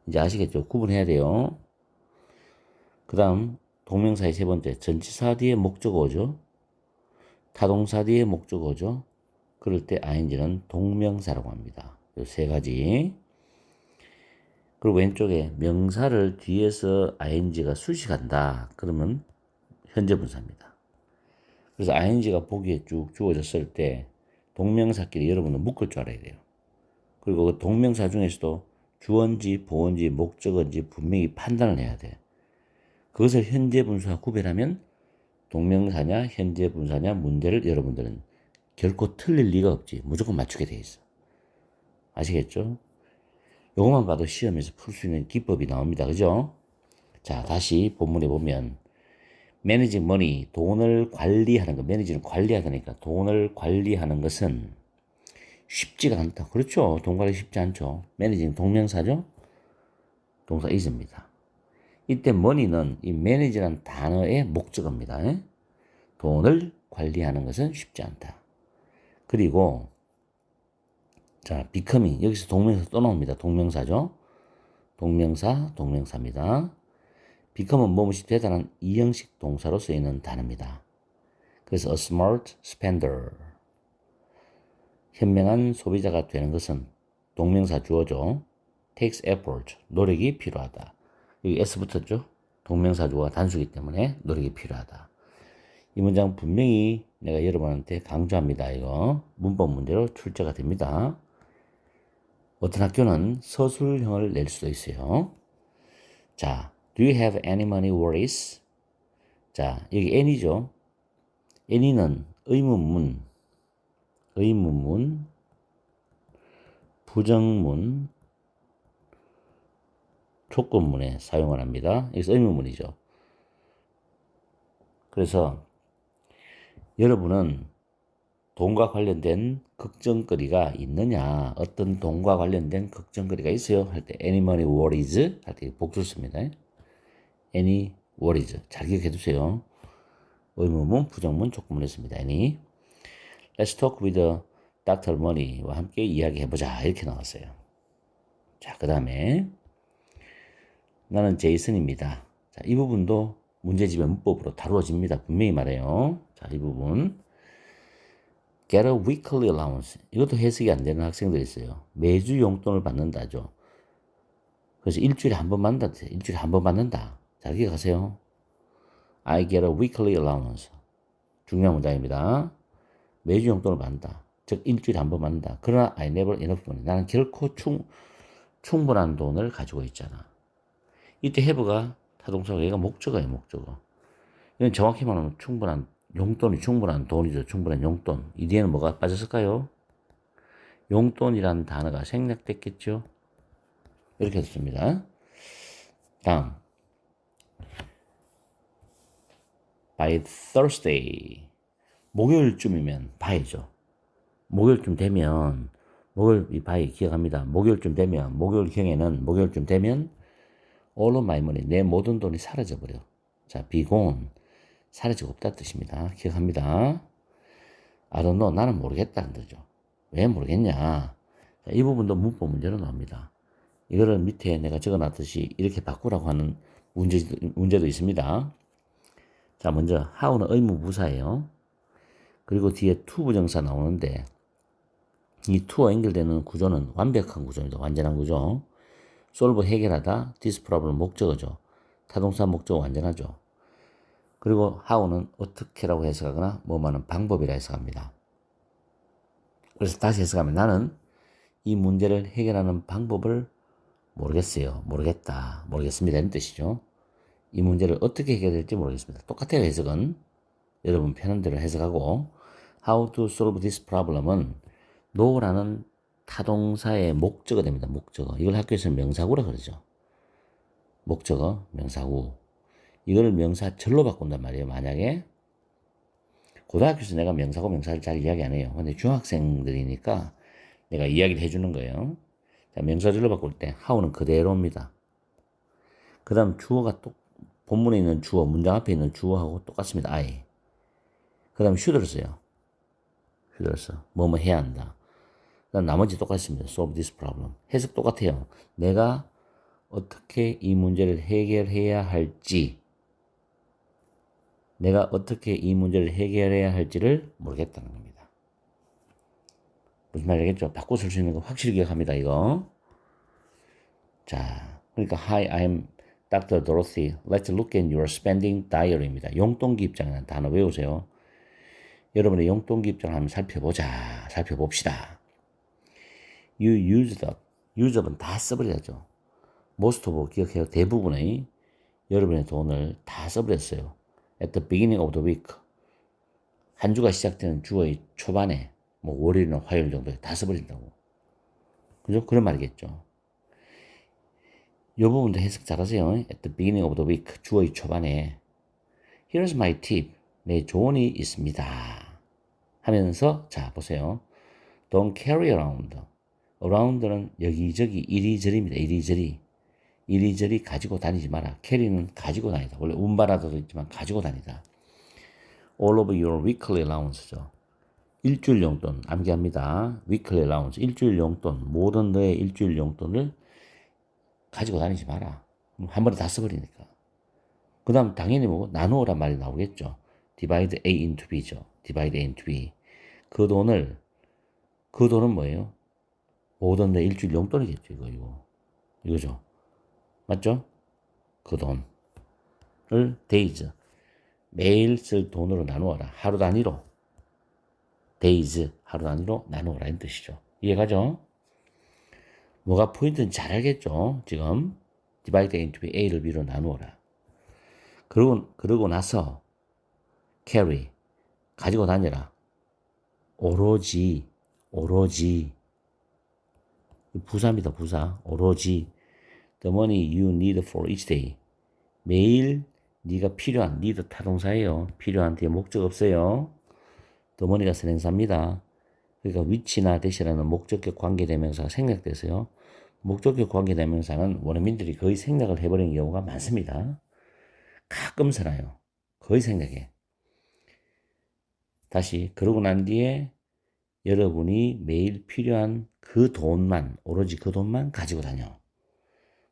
이제 아시겠죠? 구분해야 돼요. 그 다음 동명사의 세 번째 전치사 뒤에 목적어 오죠. 타동사 뒤에 목적어 오죠. 그럴 때 ING는 동명사라고 합니다. 이 세 가지. 그리고 왼쪽에 명사를 뒤에서 ING가 수식한다. 그러면 현재 분사입니다. 그래서 ing가 보기에 쭉 주어졌을 때 동명사끼리 여러분은 묶을 줄 알아야 돼요. 그리고 그 동명사 중에서도 주어인지 보어인지 목적어인지 분명히 판단을 해야 돼. 그것을 현재 분사와 구별하면 동명사냐 현재 분사냐 문제를 여러분들은 결코 틀릴 리가 없지. 무조건 맞추게 돼 있어. 아시겠죠? 요것만 봐도 시험에서 풀 수 있는 기법이 나옵니다. 그죠? 자, 다시 본문에 보면 managing money, 돈을 관리하는 것, 매니지는 관리하다니까 돈을 관리하는 것은 쉽지가 않다. 그렇죠. 돈 관리 쉽지 않죠. managing 동명사죠. 동사 is입니다. 이때 money는 이 manage라는 단어의 목적어입니다. 돈을 관리하는 것은 쉽지 않다. 그리고 자, becoming 여기서 동명사 또 나옵니다. 동명사죠. 동명사입니다. become은 무엇이 대단한 이형식 동사로 쓰이는 단어입니다. 그래서 a smart spender 현명한 소비자가 되는 것은 동명사 주어죠. takes effort 노력이 필요하다. 여기 s 붙었죠. 동명사 주어가 단수이기 때문에 노력이 필요하다. 이 문장 분명히 내가 여러분한테 강조합니다. 이거 문법 문제로 출제가 됩니다. 어떤 학교는 서술형을 낼 수도 있어요. 자, do you have any money worries? 자, 여기 any죠. any는 의문문, 부정문, 조건문에 사용을 합니다. 여기서 의문문이죠. 그래서 여러분은 돈과 관련된 걱정거리가 있느냐? 어떤 돈과 관련된 걱정거리가 있어요? 할 때 any money worries 할 때 복수 씁니다. any worries 잘 기억해 두세요. 의문문, 부정문, 조건문 했습니다. any Let's talk with Dr. Money와 함께 이야기해보자 이렇게 나왔어요. 자, 그 다음에 나는 제이슨입니다. 자, 이 부분도 문제집의 문법으로 다루어집니다. 분명히 말해요. 자, 이 부분 get a weekly allowance 이것도 해석이 안 되는 학생들이 있어요. 매주 용돈을 받는다죠. 그래서 일주일에 한 번 받는다. 일주일에 한 번 받는다. 잘 기억하세요. I get a weekly allowance 중요한 문장입니다. 매주 용돈을 받는다. 즉 일주일에 한 번 받는다. 그러나 I never enough money 나는 결코 충분한 돈을 가지고 있잖아. 이때 have가 타동사고 얘가 목적어예요. 목적어. 이건 정확히 말하면 충분한 용돈이 충분한 돈이죠. 충분한 용돈. 이 뒤에는 뭐가 빠졌을까요? 용돈이라는 단어가 생략됐겠죠. 이렇게 했습니다. 다음 by Thursday 목요일쯤이면 by죠. 목요일쯤 되면 목요일 이 by 기억합니다. 목요일쯤 되면 목요일경에는 목요일쯤 되면 all of my money 내 모든 돈이 사라져버려. 자, be gone 사라지고 없다 뜻입니다. 기억합니다. I don't know 나는 모르겠다는 거죠. 왜 모르겠냐. 자, 이 부분도 문법 문제로 나옵니다. 이거를 밑에 내가 적어놨듯이 이렇게 바꾸라고 하는 문제도 있습니다. 자, 먼저 how는 의무부사예요. 그리고 뒤에 to 부정사 나오는데 이 to와 연결되는 구조는 완벽한 구조입니다. 완전한 구조. solve 해결하다, this problem 목적어죠. 타동사 목적어 완전하죠. 그리고 how는 어떻게라고 해석하거나 뭐하는 방법이라 해석합니다. 그래서 다시 해석하면 나는 이 문제를 해결하는 방법을 모르겠어요, 모르겠다, 모르겠습니다 이런 뜻이죠. 이 문제를 어떻게 해결될지 모르겠습니다. 똑같아요, 해석은. 여러분 편한 대로 해석하고 How to solve this problem은 no라는 타동사의 목적어 됩니다. 목적어. 이걸 학교에서는 명사구라 그러죠. 목적어, 명사구. 이걸 명사절로 바꾼단 말이에요. 만약에 고등학교에서 내가 명사고 명사를 잘 이야기 안 해요. 근데 중학생들이니까 내가 이야기를 해주는 거예요. 자, 명사절로 바꿀 때 how는 그대로입니다. 그 다음 주어가 본문에 있는 주어, 문장 앞에 있는 주어하고 똑같습니다. I. 그 다음 should를 써요. should를 써. 뭐뭐 해야 한다. 그 다음 나머지 똑같습니다. solve this problem. 해석 똑같아요. 내가 어떻게 이 문제를 해결해야 할지, 내가 어떻게 이 문제를 해결해야 할지를 모르겠다는 겁니다. 무슨 말이 알겠죠? 바꿔 쓸 수 있는 거 확실히 기억합니다, 이거. 자, 그러니까 Hi, I'm Dr. Dorothy. Let's look at your spending diary입니다. 용돈기 입장이라는 단어 외우세요. 여러분의 용돈기 입장을 한번 살펴보자. 살펴봅시다. You used up. use up은 다 써버려야죠. most of 기억해요. 대부분의 여러분의 돈을 다 써버렸어요. At the beginning of the week. 한 주가 시작되는 주의 초반에 뭐 월요일이나 화요일 정도에 다 써버린다고. 그죠? 그런 말이겠죠. 이 부분도 해석 잘하세요. At the beginning of the week. 주의 초반에 Here's my tip. 내 조언이 있습니다. 하면서 자 보세요. Don't carry around. around는 여기저기 이리저리입니다. 이리저리. 이리저리 가지고 다니지 마라. carry는 가지고 다니다. 원래 운반하다도 있지만 가지고 다니다. all of your weekly allowance죠. 일주일 용돈 암기합니다. weekly allowance 일주일 용돈 모든 너의 일주일 용돈을 가지고 다니지 마라. 한 번에 다 써버리니까. 그 다음 당연히 뭐 나누어란 말이 나오겠죠. divide A into B죠. divide A into B. 그 돈은 뭐예요? 모든 내 일주일 용돈이겠죠. 이거죠. 맞죠? 그 돈을 days 매일 쓸 돈으로 나누어라. 하루 단위로 days 하루 단위로 나누어라 이 뜻이죠. 이해가죠? 뭐가 포인트인지 잘 알겠죠? 지금 divide into B A를 B로 나누어라. 그러고 나서 carry 가지고 다녀라. 오로지 부사입니다. 부사. 오로지 the money you need for each day. 매일 네가 필요한 need 타동사예요. 필요한 뒤에 목적 없어요. the money가 선행사입니다. 그러니까 위치나 대시라는 목적격 관계대명사가 생략돼서요. 목적격 관계대명사는 원어민들이 거의 생략을 해버리는 경우가 많습니다. 가끔 쓰나요. 거의 생략해. 다시 그러고 난 뒤에 여러분이 매일 필요한 그 돈만 오로지 그 돈만 가지고 다녀.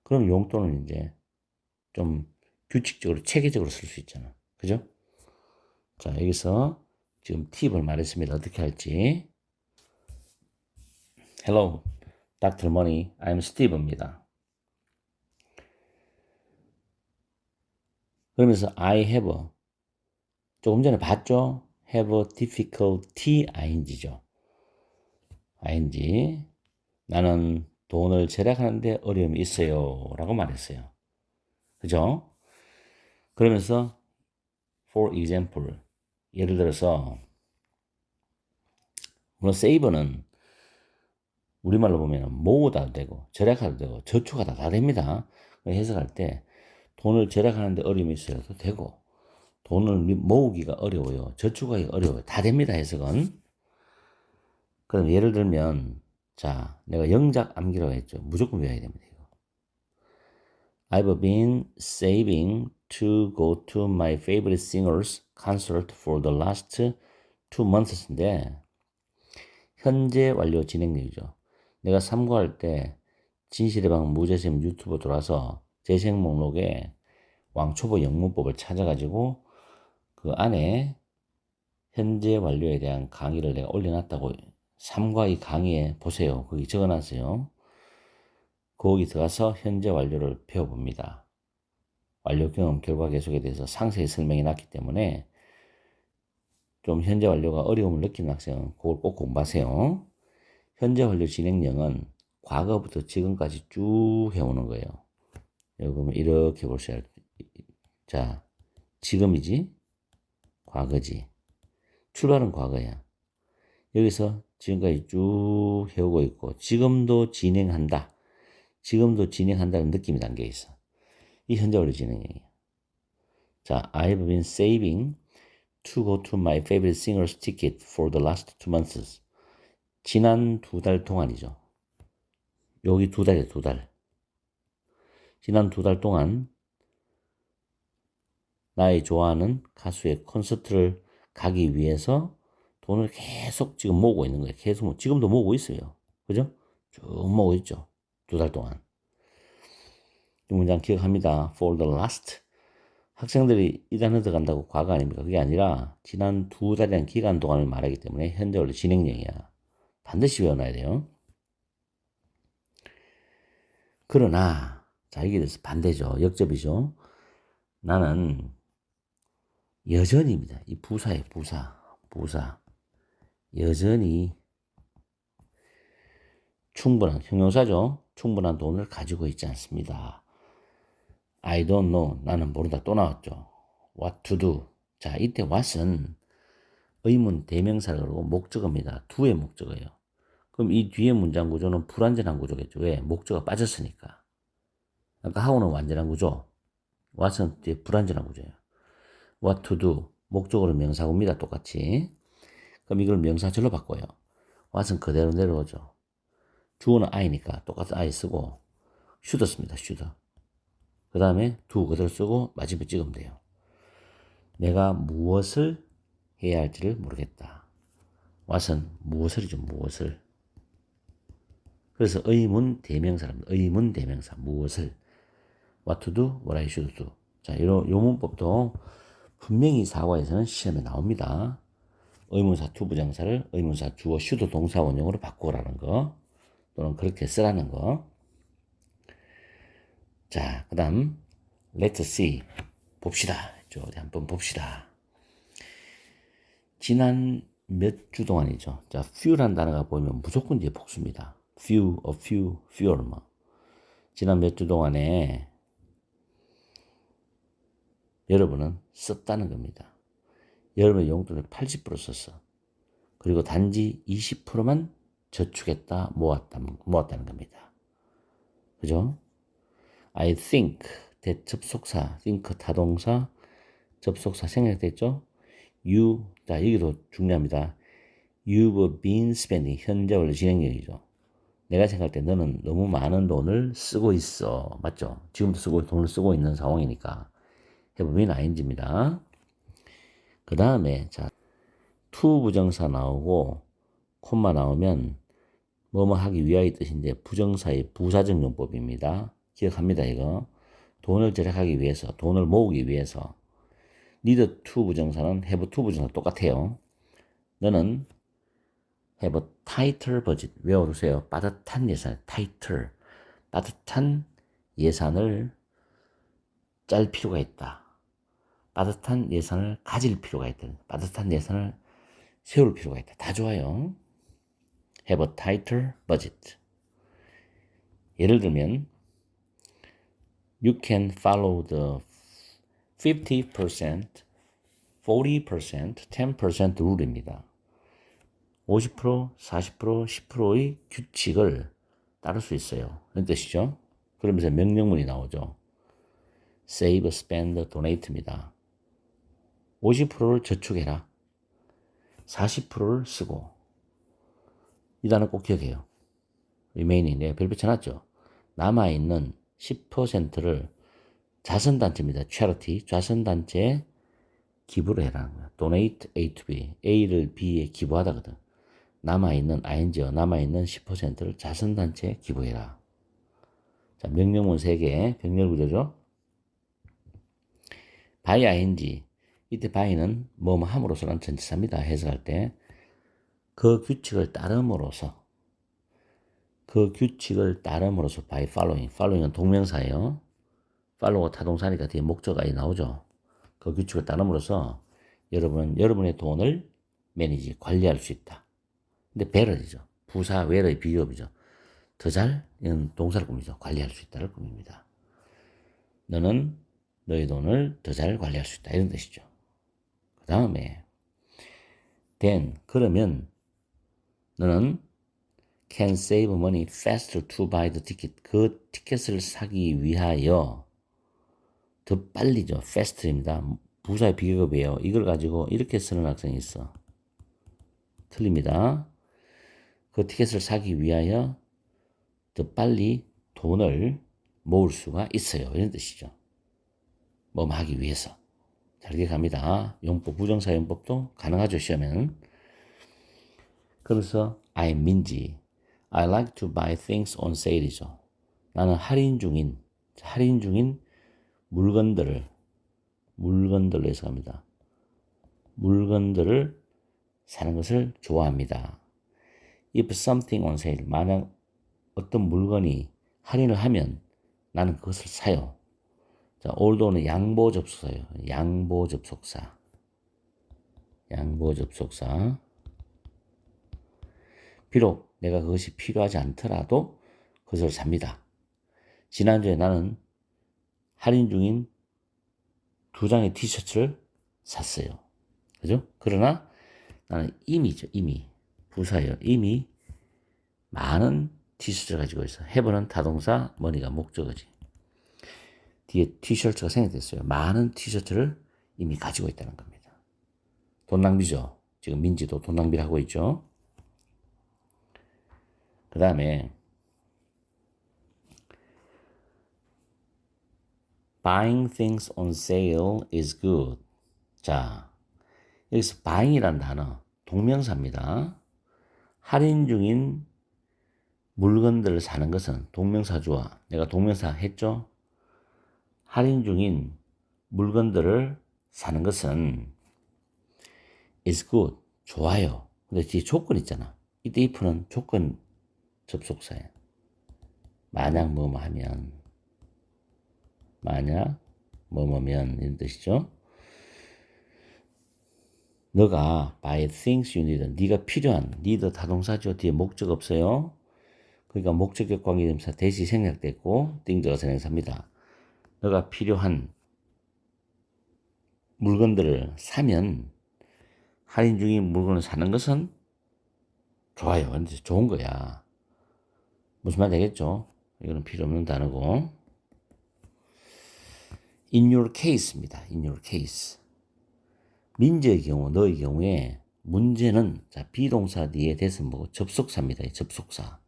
그럼 용돈은 이제 좀 규칙적으로 체계적으로 쓸 수 있잖아. 그죠? 자 여기서 지금 팁을 말했습니다. 어떻게 할지. Hello, Dr. Money. I'm Steve입니다. 그러면서 I have 조금 전에 봤죠? have a difficulty ing죠. ing 나는 돈을 절약하는데 어려움이 있어요 라고 말했어요. 그죠? 그러면서 for example 예를 들어서 물론 save는 우리말로 보면 모으다 되고 절약하다 되고 저축하다 다 됩니다. 해석할 때 돈을 절약하는데 어려움이 있어도 되고 돈을 모으기가 어려워요. 저축하기가 어려워요. 다 됩니다. 해석은. 그럼 예를 들면 자 내가 영작 암기라고 했죠. 무조건 외워야 됩니다. 이거. I've been saving to go to my favorite singer's concert for the last 2 months인데 현재 완료 진행형이죠. 내가 참고할 때 진실의 방 무재생 유튜브 들어와서 재생 목록에 왕초보 영문법을 찾아가지고 그 안에 현재 완료에 대한 강의를 내가 올려놨다고 3과 2 강의에 보세요. 거기 적어놨어요. 거기 들어가서 현재 완료를 배워봅니다. 완료 경험 결과 계속에 대해서 상세히 설명해 놨기 때문에 좀 현재 완료가 어려움을 느끼는 학생은 그걸 꼭 공부하세요. 현재 완료 진행령은 과거부터 지금까지 쭉 해오는 거예요. 여기 보면 이렇게 볼 수 있어요. 자, 지금이지, 과거지. 출발은 과거야. 여기서 지금까지 쭉 해오고 있고, 지금도 진행한다. 지금도 진행한다는 느낌이 담겨 있어. 이 현재 원리 진행형이에요. 자, I've been saving to go to my favorite singer's ticket for the last 2 months. 지난 2달 동안이죠. 여기 2달이에요, 2달. 지난 2달 동안 나의 좋아하는 가수의 콘서트를 가기 위해서 돈을 계속 지금 모으고 있는 거예요. 계속, 지금도 모으고 있어요. 그죠? 쭉 모으고 있죠. 2달 동안. 이 문장 기억합니다. For the last. 학생들이 이 단어 들어간다고 과거 아닙니까? 그게 아니라 지난 2달이라는 기간 동안을 말하기 때문에 현재 원래 진행형이야. 반드시 외워놔야 돼요. 그러나, 자, 이게 돼서 반대죠. 역접이죠. 나는 여전히입니다. 이 부사예요, 부사. 여전히 충분한, 형용사죠. 충분한 돈을 가지고 있지 않습니다. I don't know. 나는 모른다. 또 나왔죠. What to do. 자, 이때 what은 의문 대명사를 그러고 목적어입니다. do의 목적어예요. 그럼 이 뒤에 문장 구조는 불완전한 구조겠죠. 왜? 목적어가 빠졌으니까. 아까 하고는 완전한 구조. what은 뒤에 불완전한 구조예요. What to do. 목적어로 명사구입니다. 똑같이. 그럼 이걸 명사절로 바꿔요. what은 그대로 내려오죠. 주어는 I니까 똑같은 I 쓰고 should 씁니다. should. 그 다음에 do 그대로 쓰고 마지막에 찍으면 돼요. 내가 무엇을 해야 할지를 모르겠다. what은 무엇을이죠. 무엇을. 그래서 의문 대명사랍니다. 의문 대명사. 무엇을. What to do, what I should do. 자, 요 문법도 분명히 사과에서는 시험에 나옵니다. 의문사 to 부정사를 의문사 주어 should 동사 원형으로 바꾸라는 거. 또는 그렇게 쓰라는 거. 자, 그 다음 let's see. 봅시다. 어디 한번 봅시다. 지난 몇 주 동안이죠. 자, few라는 단어가 보이면 무조건 이제 복수입니다. few, a few, fewer 뭐. 지난 몇 주 동안에 여러분은 썼다는 겁니다. 여러분의 용돈을 80% 썼어. 그리고 단지 20%만 저축했다, 모았다는 겁니다. 그죠? I think that 접속사, think 타동사, 접속사 생략됐죠? You, 자, 여기도 중요합니다. You've been spending, 현재 원래 진행형이죠. 내가 생각할 때 너는 너무 많은 돈을 쓰고 있어. 맞죠? 지금도 돈을 쓰고 있는 상황이니까. 해보면 ing입니다. 그 다음에, 자, to 부정사 나오고, 콤마 나오면, 뭐뭐 하기 위하여 뜻인데, 부정사의 부사적 용법입니다. 기억합니다, 이거. 돈을 절약하기 위해서, 돈을 모으기 위해서. need to 부정사는 have to 부정사 똑같아요. 너는 have a tighter budget. 외워두세요. 빠듯한 예산, tighter. 빠듯한 예산을 짤 필요가 있다. 빠듯한 예산을 가질 필요가 있다. 빠듯한 예산을 세울 필요가 있다. 다 좋아요. have a tighter budget. 예를 들면 you can follow the 50%, 40%, 10% 룰입니다. 50%, 40%, 10%의 규칙을 따를 수 있어요. 그런 뜻이죠. 그러면서 명령문이 나오죠. save, spend, donate입니다. 50%를 저축해라. 40%를 쓰고. 이 단어 꼭 기억해요. remaining, 내가 별표 쳐놨죠. 남아있는 10%를 자선단체입니다. charity, 자선단체에 기부를 해라는 거야. donate A to B, A를 B에 기부하다거든. 남아있는 ing요. 남아있는 10%를 자선단체에 기부해라. 자, 명령문 3개, 병렬구조죠. by ing, 이때 by는 뭐뭐 함으로써라는 전치사입니다. 해석할 때. 그 규칙을 따름으로써 by following은 동명사예요. follow가 타동사니까 뒤에 목적어가 나오죠. 그 규칙을 따름으로써 여러분은 여러분의 돈을 관리할 수 있다. 근데 배럴이죠. 부사, 웨러의 비유업이죠. 더 잘, 이건 동사를 꾸미죠. 관리할 수 있다를 꾸밉니다. 너는 너의 돈을 더 잘 관리할 수 있다. 이런 뜻이죠. 그 다음에 then, 그러면 너는 can save money faster to buy the ticket. 그 티켓을 사기 위하여 더 빨리죠. fast입니다. 부사의 비교급이에요. 이걸 가지고 이렇게 쓰는 학생이 있어. 틀립니다. 그 티켓을 사기 위하여 더 빨리 돈을 모을 수가 있어요. 이런 뜻이죠. 뭐 하기 위해서. 잘 기억합니다. 용법, 부정사 용법도 가능하죠, 시험에는. 그래서 I'm 민지. I like to buy things on sale이죠. 나는 할인 중인 물건들을 해석합니다. 물건들을 사는 것을 좋아합니다. If something on sale, 만약 어떤 물건이 할인을 하면 나는 그것을 사요. 자, although는 양보 접속사예요. 양보 접속사. 비록 내가 그것이 필요하지 않더라도 그것을 삽니다. 지난주에 나는 할인 중인 2장의 티셔츠를 샀어요. 그죠? 그러나 나는 이미 부사예요. 이미 많은 티셔츠를 가지고 있어. have는 타동사, money가 목적어지. 뒤에 티셔츠가 생략됐어요. 많은 티셔츠를 이미 가지고 있다는 겁니다. 돈 낭비죠. 지금 민지도 돈 낭비를 하고 있죠. 그 다음에 buying things on sale is good. 자, 여기서 buying이란 단어 동명사입니다. 할인 중인 물건들을 사는 것은 동명사주어. 내가 동명사 했죠? 할인 중인 물건들을 사는 것은 is good. 좋아요. 근데 뒤에 조건 있잖아. 이때 if는 조건 접속사예요. 만약 뭐뭐 하면, 이런 뜻이죠. 너가 buy things you need. 네가 필요한, need 타동사죠. 뒤에 목적 없어요. 그러니까 목적격 관계대명사 대시 생략됐고 띵저가 선행사입니다. 너가 필요한 물건들을 사면 할인 중인 물건을 사는 것은 좋아요. 근데 좋은 거야. 무슨 말 되겠죠? 이거는 필요 없는 단어고. in your case입니다. in your case. 민재의 경우, 너의 경우에 문제는 자 비동사 뒤에 대신 뭐고 접속사입니다. 접속사.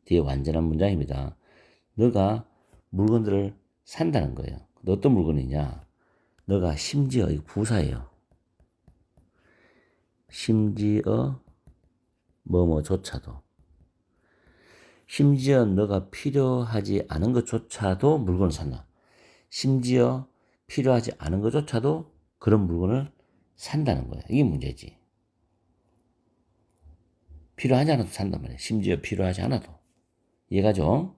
뒤에 완전한 문장입니다. 너가 물건들을 산다는 거예요. 어떤 물건이냐? 너가 심지어 이거 부사예요. 심지어 뭐뭐조차도. 심지어 너가 필요하지 않은 것조차도 물건을 산다. 심지어 필요하지 않은 것조차도 그런 물건을 산다는 거야. 이게 문제지. 필요하지 않아도 산단 말이야. 심지어 필요하지 않아도. 이해가죠?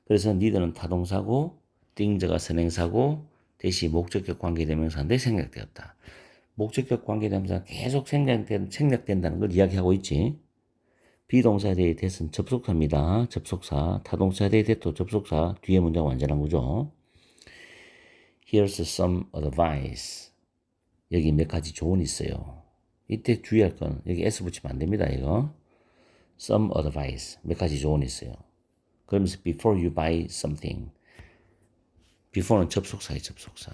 그래서 니들은 타동사고 띵저가 선행사고 대시 목적격 관계대명사인데 생략되었다. 목적격 관계대명사 계속 생략된다는 걸 이야기하고 있지. 비동사에 대해 대은 접속사입니다. 접속사. 타동사에 대해 대도 접속사. 뒤에 문장 완전한 거죠. Here's some advice. 여기 몇 가지 조언이 있어요. 이때 주의할 건 여기 S 붙이면 안 됩니다. 이거. Some advice. 몇 가지 조언이 있어요. 그러면서 before you buy something. before는 접속사예요. 접속사.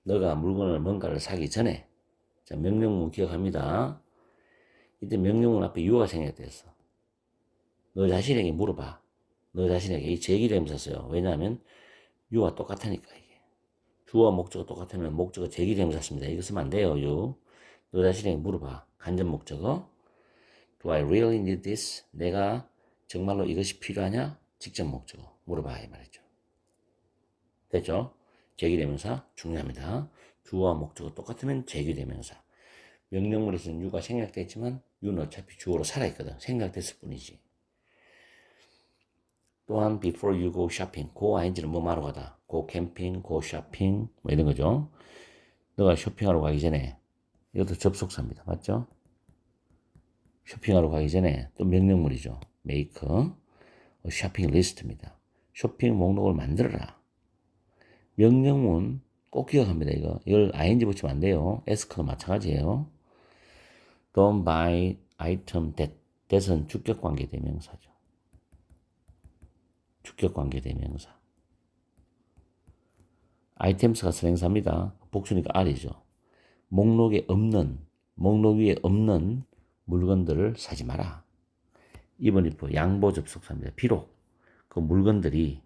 너가 뭔가를 사기 전에 자 명령문 기억합니다. 이때 명령문 앞에 you가 생략됐어. 너 자신에게 물어봐. 너 자신에게 이 제기대명사 써요. 왜냐하면 you와 똑같으니까 이게. 주어 목적어 똑같으면 목적어 제기대명사 씁니다. 이거 쓰면 안 돼요. you. 너 자신에게 물어봐. 간접 목적어. Do I really need this? 내가 정말로 이것이 필요하냐? 직접 목적어. 물어봐 이 말이죠. 됐죠? 제기대명사 중요합니다. 주어와 목적어 똑같으면 제기대명사. 명령문에서는 you가 생략됐지만 you는 어차피 주어로 살아있거든. 생략됐을 뿐이지. 또한 before you go shopping. go ing는 뭐 하러 가다. go camping, go shopping 뭐 이런 거죠. 너가 쇼핑하러 가기 전에 이것도 접속사입니다. 맞죠? 쇼핑하러 가기 전에 또 명령문이죠. make a shopping list입니다. 쇼핑 목록을 만들어라. 명령문 꼭 기억합니다. 이걸 ing 붙이면 안 돼요. ask도 마찬가지예요. Don't buy item that은 주격관계 대명사죠. 주격관계 대명사. items가 선행사입니다. 복수니까 R이죠. 목록 위에 없는 물건들을 사지 마라. 이번 if 양보 접속사입니다. 비록 그 물건들이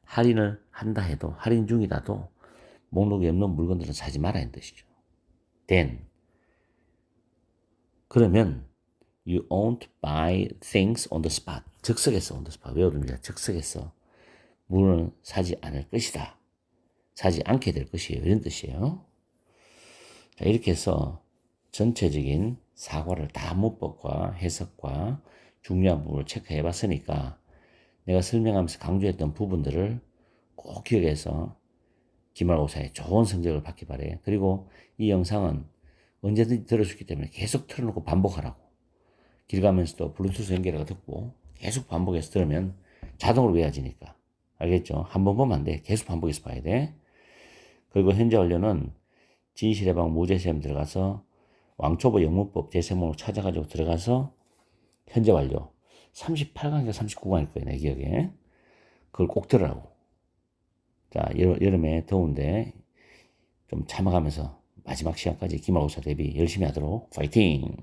할인을 한다 해도, 할인 중이라도 목록에 없는 물건들은 사지 마라 는 뜻이죠. Then 그러면 you won't buy things on the spot. 즉석에서 on the spot. 외워둡니다. 즉석에서 물건을 사지 않을 것이다. 사지 않게 될 것이에요. 이런 뜻이에요. 자, 이렇게 해서 전체적인 사과를 다 문법과 해석과 중요한 부분을 체크해 봤으니까 내가 설명하면서 강조했던 부분들을 꼭 기억해서 기말고사에 좋은 성적을 받기 바래요. 그리고 이 영상은 언제든지 들을 수 있기 때문에 계속 틀어놓고 반복하라고. 길 가면서도 블루투스 연결해서 듣고 계속 반복해서 들으면 자동으로 외워지니까. 알겠죠? 한 번 보면 안 돼. 계속 반복해서 봐야 돼. 그리고 현재 완료는 진실의 방 무제시험 들어가서 왕초보 영문법 재생목록 찾아가지고 들어가서 현재 완료 38강인가 39강일 거예요. 내 기억에. 그걸 꼭 들으라고. 자, 여름에 더운데 좀 참아가면서 마지막 시간까지 기말고사 대비 열심히 하도록 파이팅!